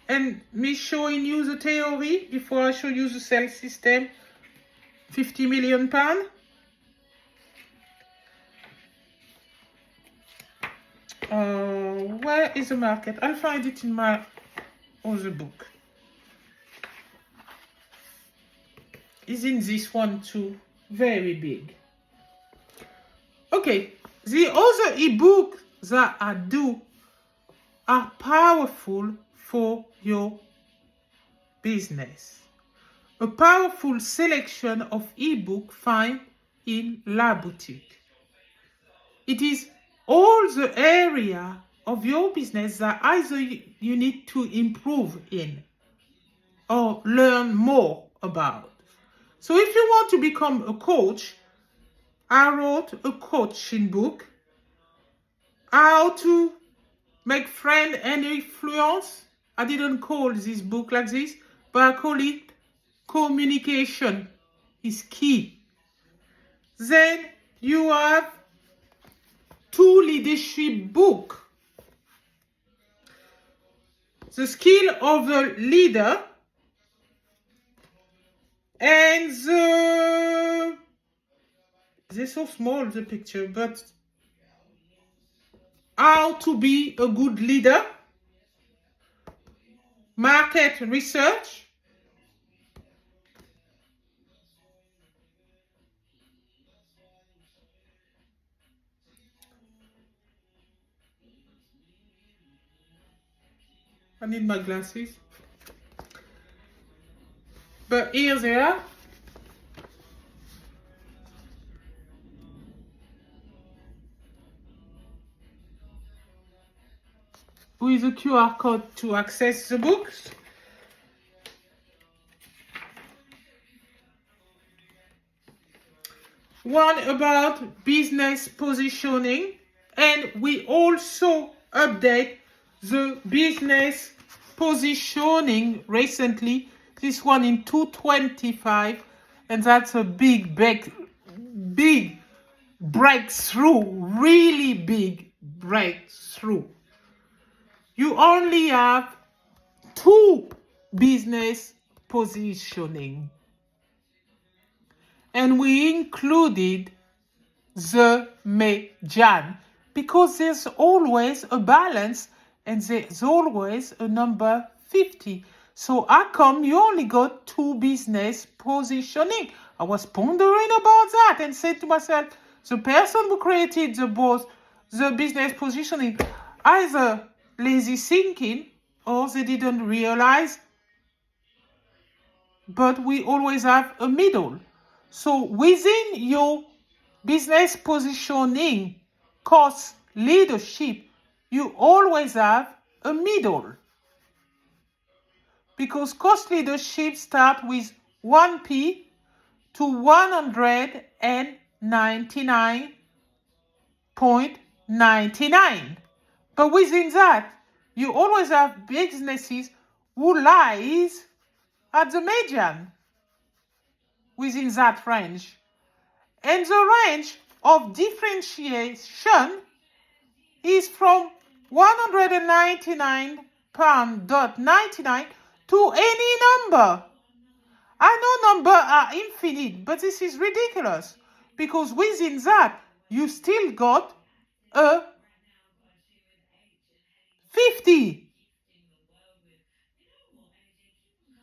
And me showing you the theory before I show you the sales system, £50 million. Where is the market? I'll find it in my other book. It's in this one too, very big. Okay, the other ebook that I do are powerful for your business. A powerful selection of ebook find in La Boutique. It is all the area of your business that either you need to improve in or learn more about. So if you want to become a coach, I wrote a coaching book, How to Make Friends and Influence. I didn't call this book like this, but I call it Communication is Key. Then you have 2 leadership books. The Skill of the Leader and they're so small, the picture, but How to Be a Good Leader, Market Research, I need my glasses, but here they are. With a QR code to access the books. One about business positioning, and we also update the business positioning recently. This one in 225, and that's a big breakthrough, really big breakthrough. You only have 2 business positioning. And we included the median, because there's always a balance and there's always a number 50. So how come you only got 2 business positioning? I was pondering about that and said to myself, the person who created the business positioning, either lazy thinking or they didn't realize but we always have a middle. So within your business positioning, cost leadership, you always have a middle. Because cost leadership starts with 1p to 199.99. But within that, you always have businesses who lies at the median within that range. And the range of differentiation is from £199.99 to any number. I know numbers are infinite, but this is ridiculous because within that, you still got a 50.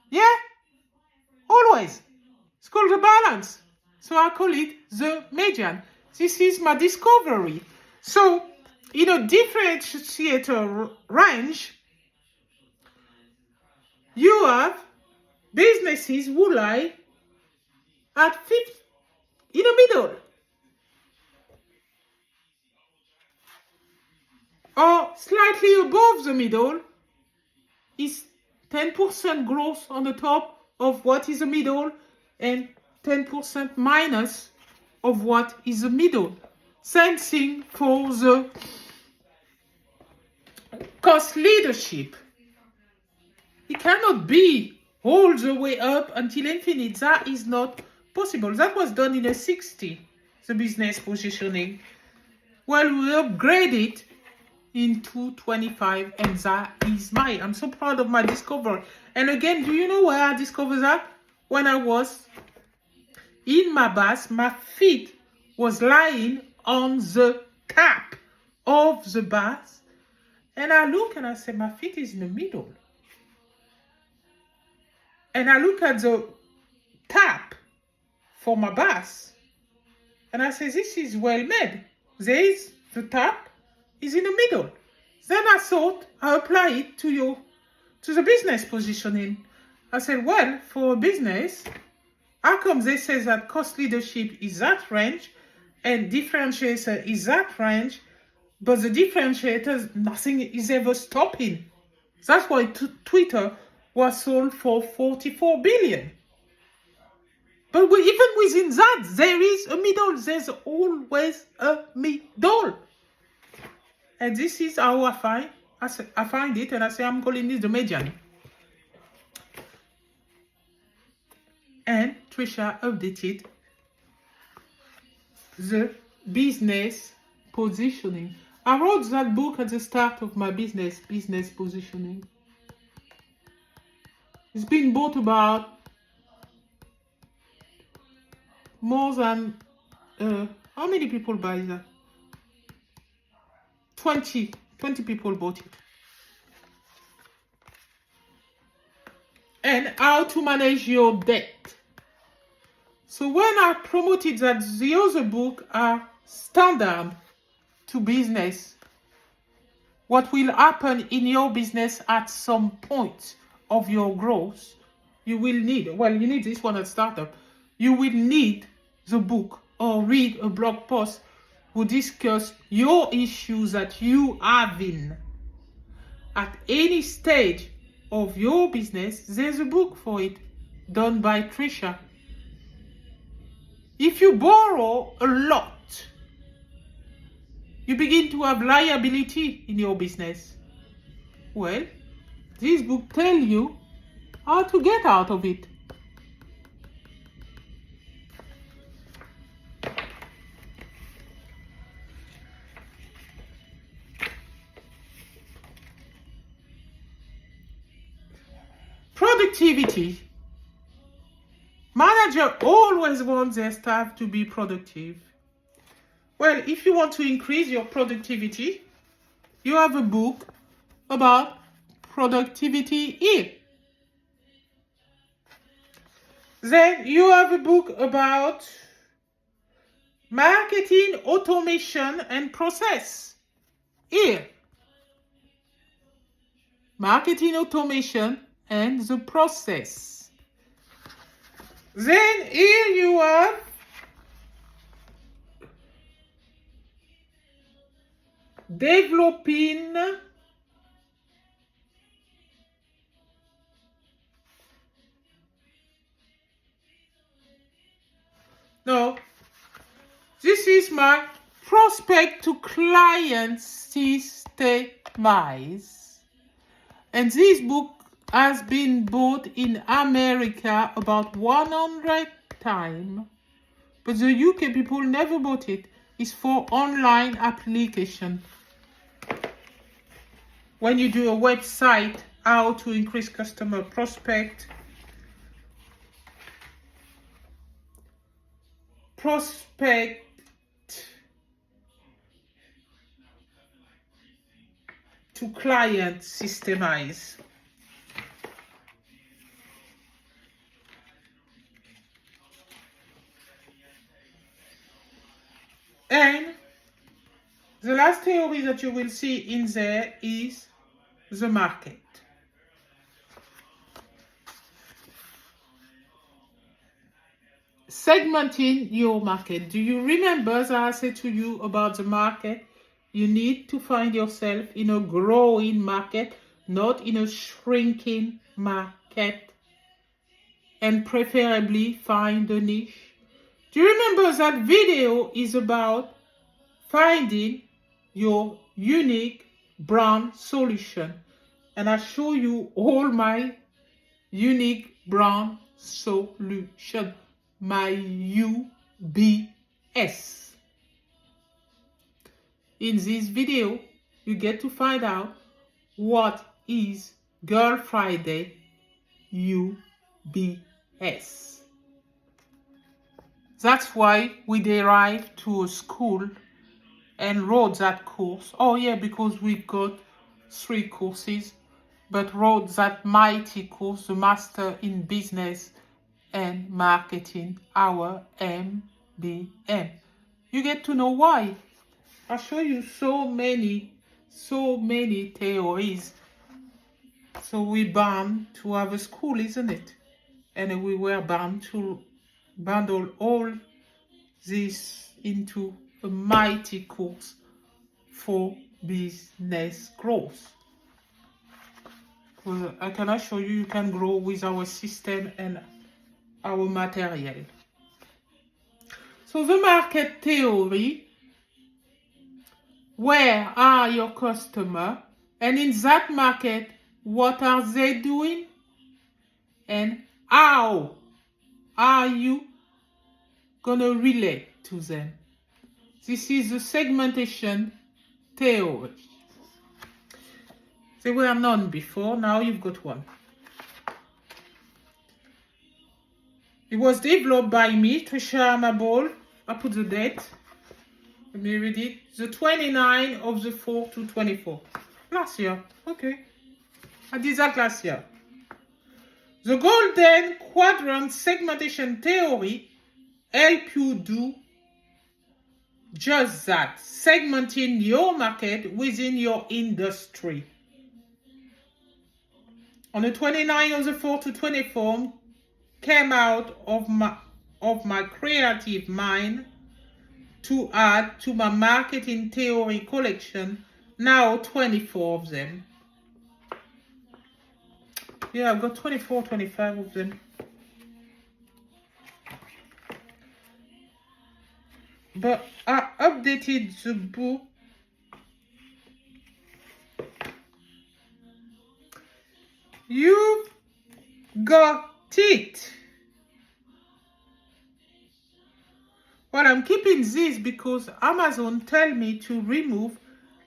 Yeah? Always. It's called the balance. So I call it the median. This is my discovery. So, in a differentiator range, you have businesses who lie at 50, in the middle. Or slightly above the middle is 10% growth on the top of what is the middle and 10% minus of what is the middle. Same thing for the cost leadership. It cannot be all the way up until infinite. That is not possible. That was done in the 60s, the business positioning. Well, we upgrade it into 25, and that is I'm so proud of my discovery. And again, do you know where I discovered that? When I was in my bath, my feet was lying on the tap of the bath, and I look and I said, my feet is in the middle. And I look at the tap for my bath, and I say, this is well made. There is the tap is in the middle. Then I thought I apply it to the business positioning. I said, well, for a business, how come they say that cost leadership is that range and differentiator is that range, but the differentiators, nothing is ever stopping. That's why Twitter was sold for 44 billion. But even within that, there is a middle. There's always a middle. And this is how I find it, and I say I'm calling this the median. And Trisha updated the business positioning. I wrote that book at the start of my business positioning. It's been bought about more than, how many people buy that? 20 people bought it. And how to manage your debt. So when I promoted that the other book are standard to business, what will happen in your business at some point of your growth, you will need, well, you need this one at startup, you will need the book or read a blog post who discuss your issues that you have in. At any stage of your business, there's a book for it, done by Trisha. If you borrow a lot, you begin to have liability in your business. Well, this book tells you how to get out of it. Productivity. Manager always wants their staff to be productive. Well, if you want to increase your productivity, you have a book about productivity here. Then you have a book about marketing, automation, and process here. Marketing, automation, and the process. Then here you have developing no, this is my prospect to client systemize. And this book has been bought in America about 100 times. But the UK people never bought it. It's for online application. When you do a website, how to increase customer prospect to client systemize. And the last theory that you will see in there is the market. Segmenting your market. Do you remember that I said to you about the market? You need to find yourself in a growing market, not in a shrinking market. And preferably find a niche. Do you remember that video is about finding your unique brand solution? And I show you all my unique brand solution, my UBS. In this video, you get to find out what is Girlfridayz UBS. That's why we derive to a school and wrote that course. Oh yeah, because we got 3 courses, but wrote that mighty course, the Master in Business and Marketing, our MBM. You get to know why. I'll show you so many theories. So we're bound to have a school, isn't it? And we were bound to bundle all this into a mighty course for business growth. Because I can assure you can grow with our system and our material. So the market theory, where are your customers? And in that market, what are they doing? And how are you gonna relate to them? This is the segmentation theory. There were none before, now you've got one. It was developed by me, Trisha Amable. I put the date. Let me read it. The 29th of the 4th to 24. Last year. Okay. I did that last year. The golden quadrant segmentation theory help you do just that. Segmenting your market within your industry. On the 29th of the 4th to 24 came out of my creative mind to add to my marketing theory collection, now 24 of them. Yeah, I've got 24, 25 of them. But I updated the book. You've got it. Well, I'm keeping this because Amazon tell me to remove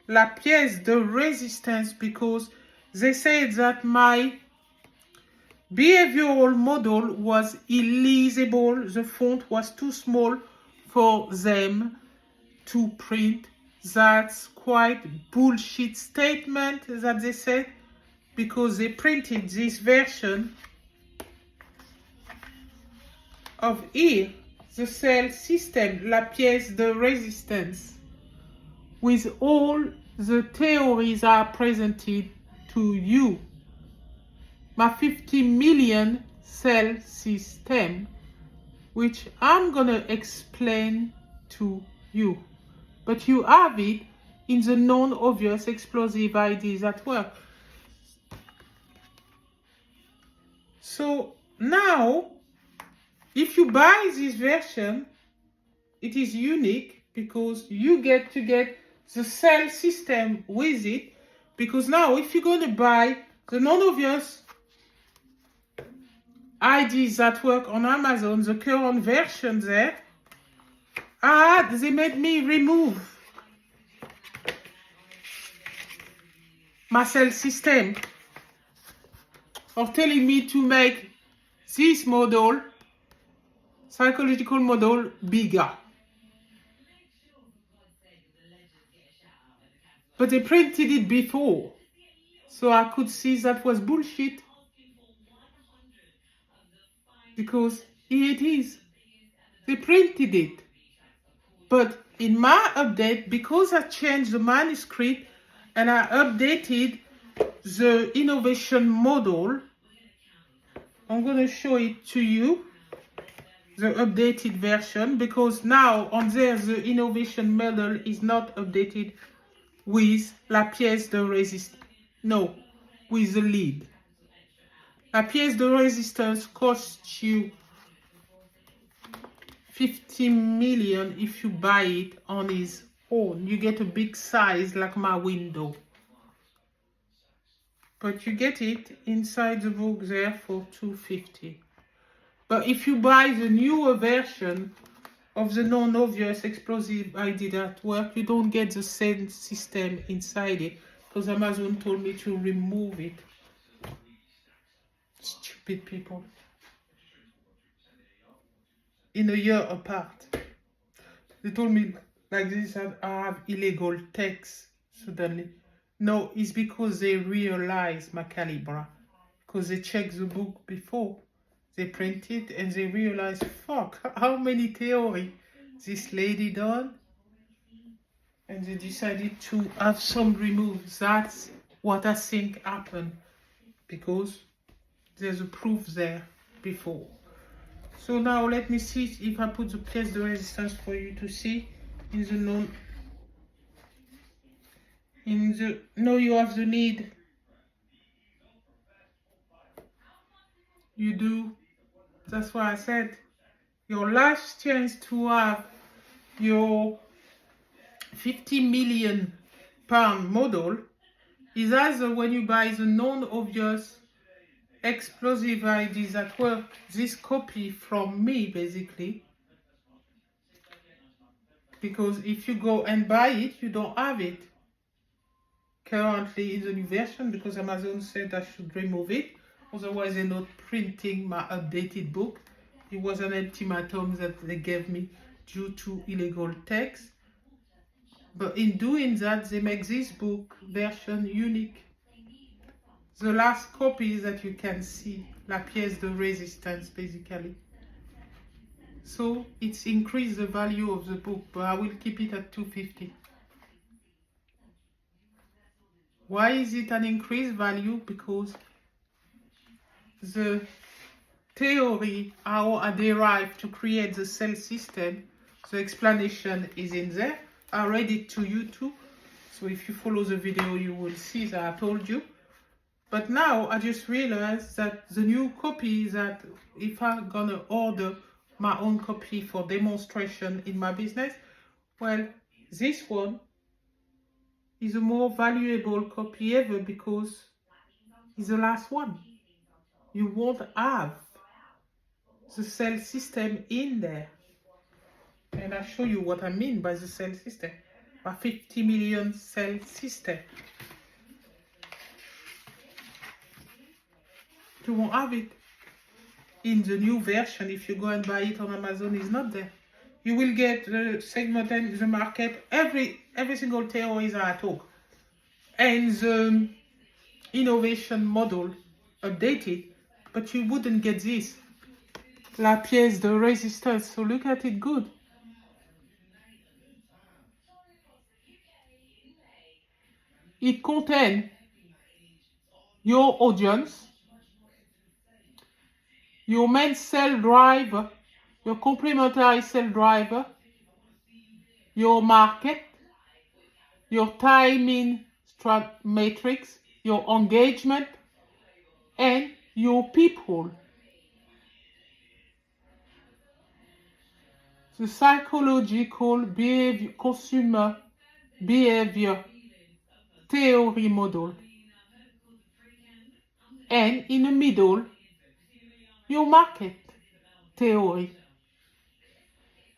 la pièce de résistance because they said that my behavioral model was illegible. The font was too small for them to print. That's quite bullshit statement that they said, because they printed this version of here, the cell system, la pièce de résistance, with all the theories are presented to you. My 50 million cell system which I'm gonna explain to you. But you have it in the non-obvious explosive ideas at work. So now, if you buy this version, it is unique because you get to get the cell system with it. Because now, if you're going to buy the non-obvious ideas that work on Amazon, the current version there, they made me remove my cell system, or telling me to make this model, psychological model, bigger. But they printed it before, so I could see that was bullshit. Because here it is. They printed it. But in my update, because I changed the manuscript and I updated the innovation model, I'm going to show it to you, the updated version, because now on there the innovation model is not updated with la pièce de résistance. No, with the lead. La pièce de résistance costs you 50 million if you buy it on its own. You get a big size like my window. But you get it inside the book there for 250. But if you buy the newer version of the non-obvious explosive idea at work, you don't get the same system inside it because Amazon told me to remove it. Stupid people. In a year apart. They told me like this that I have illegal text suddenly. No, it's because they realize my caliber. Because they checked the book before. They print it and they realize, fuck, how many theory this lady done? And they decided to have some removed. That's what I think happened. Because there's a proof there before. So now let me see if I put the pièce de résistance for you to see in the non. No, you have the need. You do. That's why I said your last chance to have your 50 million pound model is either when you buy the non-obvious explosive ideas at work, this copy from me basically, because if you go and buy it, you don't have it currently in the new version because Amazon said I should remove it, otherwise they're not printing my updated book. It was an ultimatum that they gave me due to illegal text, but in doing that they make this book version unique. The last copy that you can see, la pièce de résistance basically. So it's increased the value of the book, but I will keep it at 250. Why is it an increased value? Because the theory, how I derive to create the cell system, the explanation is in there. I read it to you too. So if you follow the video, you will see that I told you. But now I just realized that the new copy, that if I'm gonna order my own copy for demonstration in my business, well, this one is a more valuable copy ever because it's the last one. You won't have the cell system in there. And I'll show you what I mean by the cell system. A 50 million cell system. You won't have it in the new version. If you go and buy it on Amazon, it's not there. You will get the segment and the market, every single theory that I talk, and the innovation model updated, but you wouldn't get this, la pièce de résistance. So look at it good. It contains your audience, your main cell drive your complementary cell driver, your market, your timing matrix, your engagement, and your people. The psychological behavior, consumer behavior theory model. And in the middle, your market theory.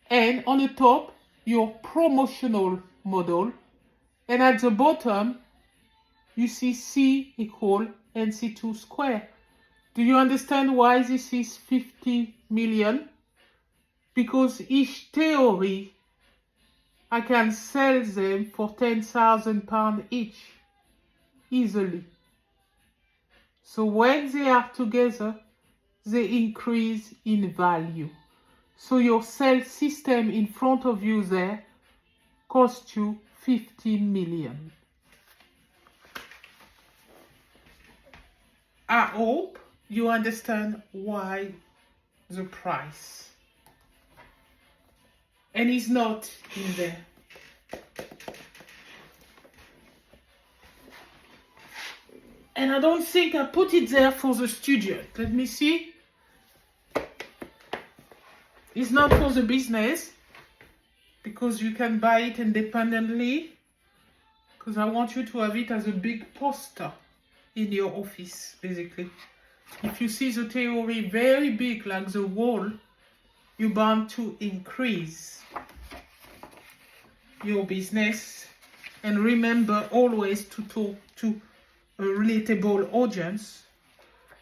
And on the top, your promotional model. And at the bottom, you see C equal NC2 square. Do you understand why this is 50 million? Because each theory, I can sell them for £10,000 each, easily. So when they are together, they increase in value. So your sales system in front of you there costs you 50 million. I hope you understand why the price. And it's not in there. And I don't think I put it there for the student. Let me see. It's not for the business, because you can buy it independently, because I want you to have it as a big poster in your office, basically. If you see the theory very big, like the wall, you're bound to increase your business. And remember always to talk to a relatable audience,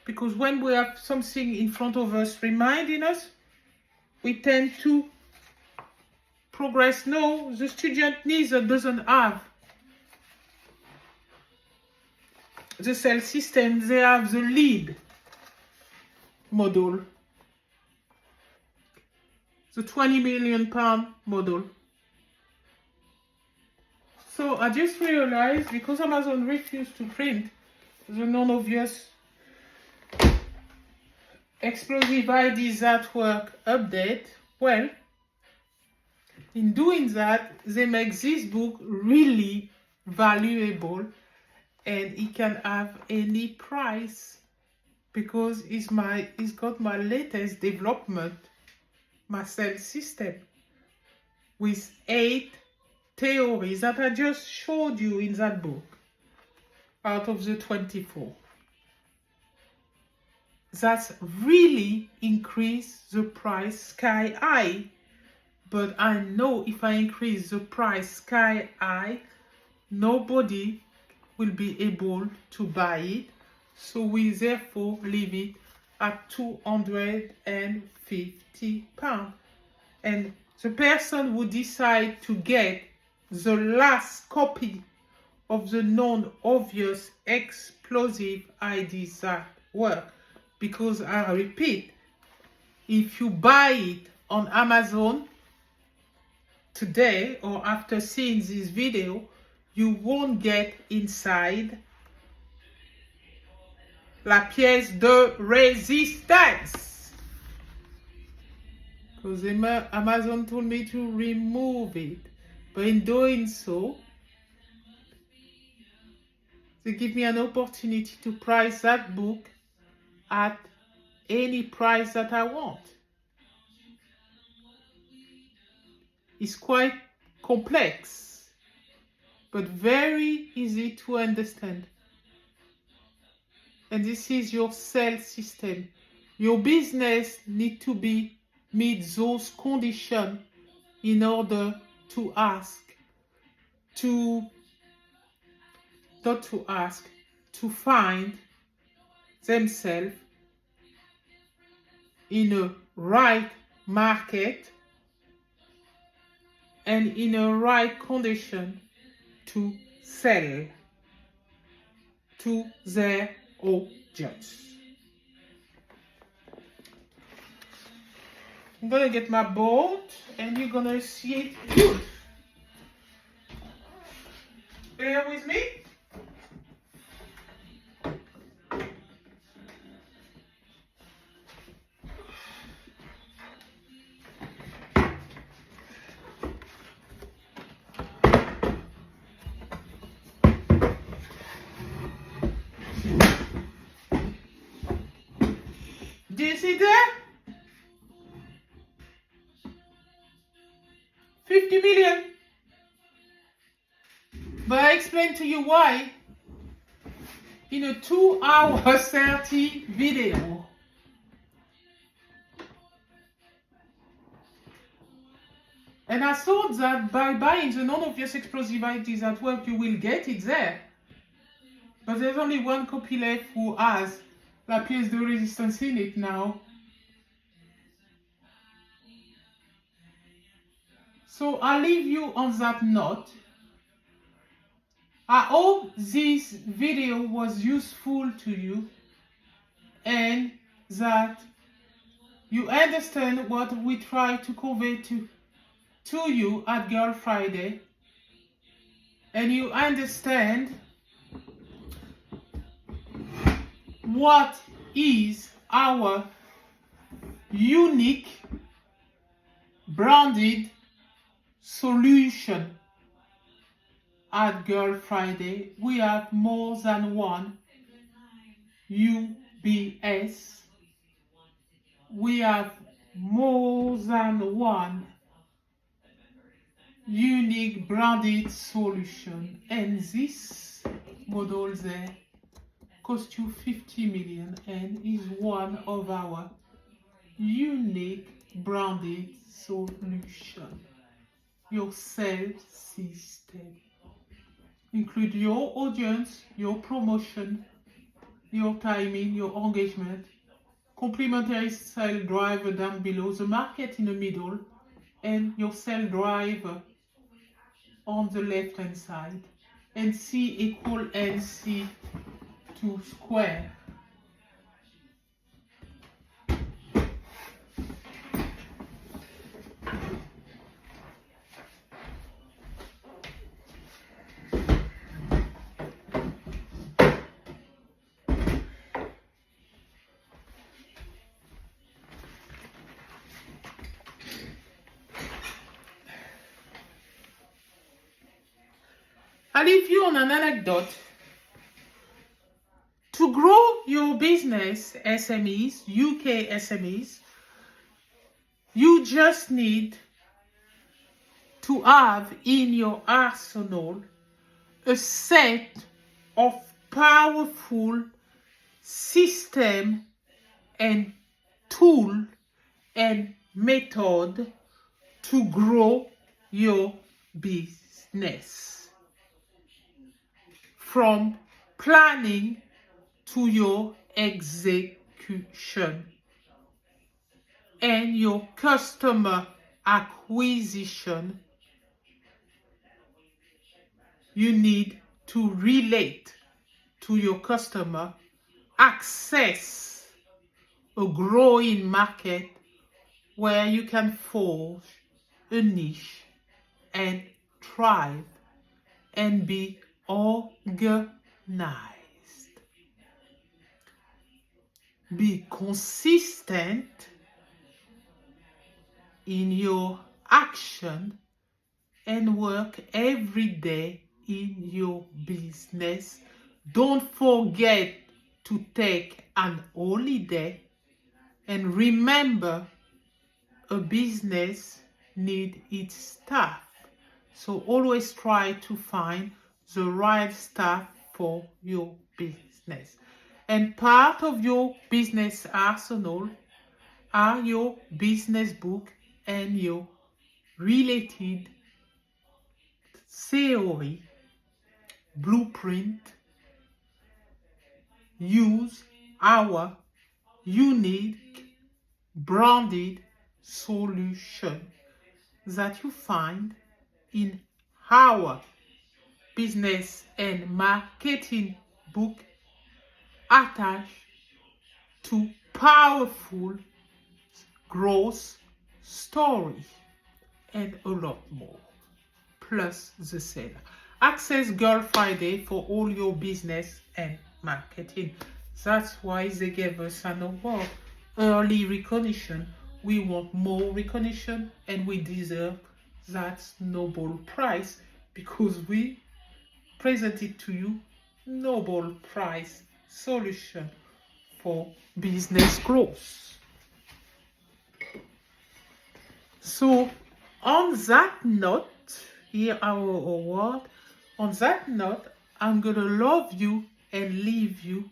because when we have something in front of us reminding us, we tend to progress. No, the student neither doesn't have the sales system, they have the lead model, the £20 million model. So I just realized, because Amazon refused to print the non-obvious explosive IDs at work update, well, in doing that, they make this book really valuable, and it can have any price, because it's got my latest development, my sales system, with 8 theories that I just showed you in that book out of the 24. That's really increased the price sky high. But I know if I increase the price sky high, nobody will be able to buy it. So we therefore leave it at £250. And the person who decides to get the last copy of the non-obvious explosive IDs that work, because I repeat, if you buy it on Amazon today or after seeing this video, you won't get inside la pièce de résistance, because Amazon told me to remove it. But in doing so, they give me an opportunity to price that book at any price that I want. It's quite complex, but very easy to understand. And this is your sales system. Your business needs to meet those conditions in order to find themselves in a right market and in a right condition to sell to their audience. I'm gonna get my board and you're gonna see it good. Bear with me. you see there? 50 million. But I explain to you why in a 2-hour 30 video. And I thought that by buying the non-obvious explosivity at work, you will get it there. But there's only one copy left who has la pièce de résistance in it now. So I'll leave you on that note. I hope this video was useful to you and that you understand what we try to convey to you at Girl Friday, and you understand what is our unique branded solution at Girl Friday. We have more than one UBS. We have more than one unique branded solution, and this model there costs you 50 million and is one of our unique branded solution. Your sales system include your audience, your promotion, your timing, your engagement, complementary sales driver down below, the market in the middle, and your sales driver on the left hand side, and C equal NC2 square. I'll leave you on an anecdote. To grow your business SMEs, UK SMEs, you just need to have in your arsenal a set of powerful system and tool and method to grow your business. From planning to your execution and your customer acquisition, you need to relate to your customer, access a growing market where you can forge a niche and thrive and be organized. Be consistent in your action and work every day in your business. Don't forget to take an holiday, and remember, a business needs its staff. So always try to find the right staff for your business. And part of your business arsenal are your business book and your related theory, blueprint. Use our unique branded solution that you find in our business and marketing book attached to powerful growth story and a lot more, plus the sale. Access Girl Friday for all your business and marketing. That's why they gave us an award, early recognition. We want more recognition and we deserve that Nobel Prize because we presented to you Nobel Prize solution for business growth. So on that note, here our award. On that note, I'm gonna love you and leave you.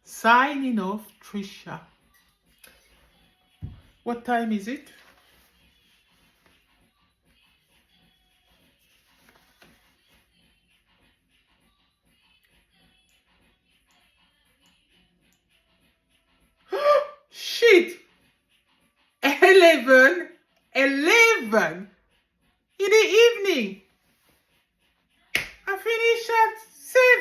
Signing off, Trisha. What time is it? Shit! 11 in the evening. I finished at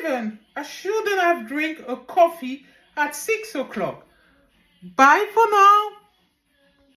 7. I shouldn't have drank a coffee at 6 o'clock. Bye for now.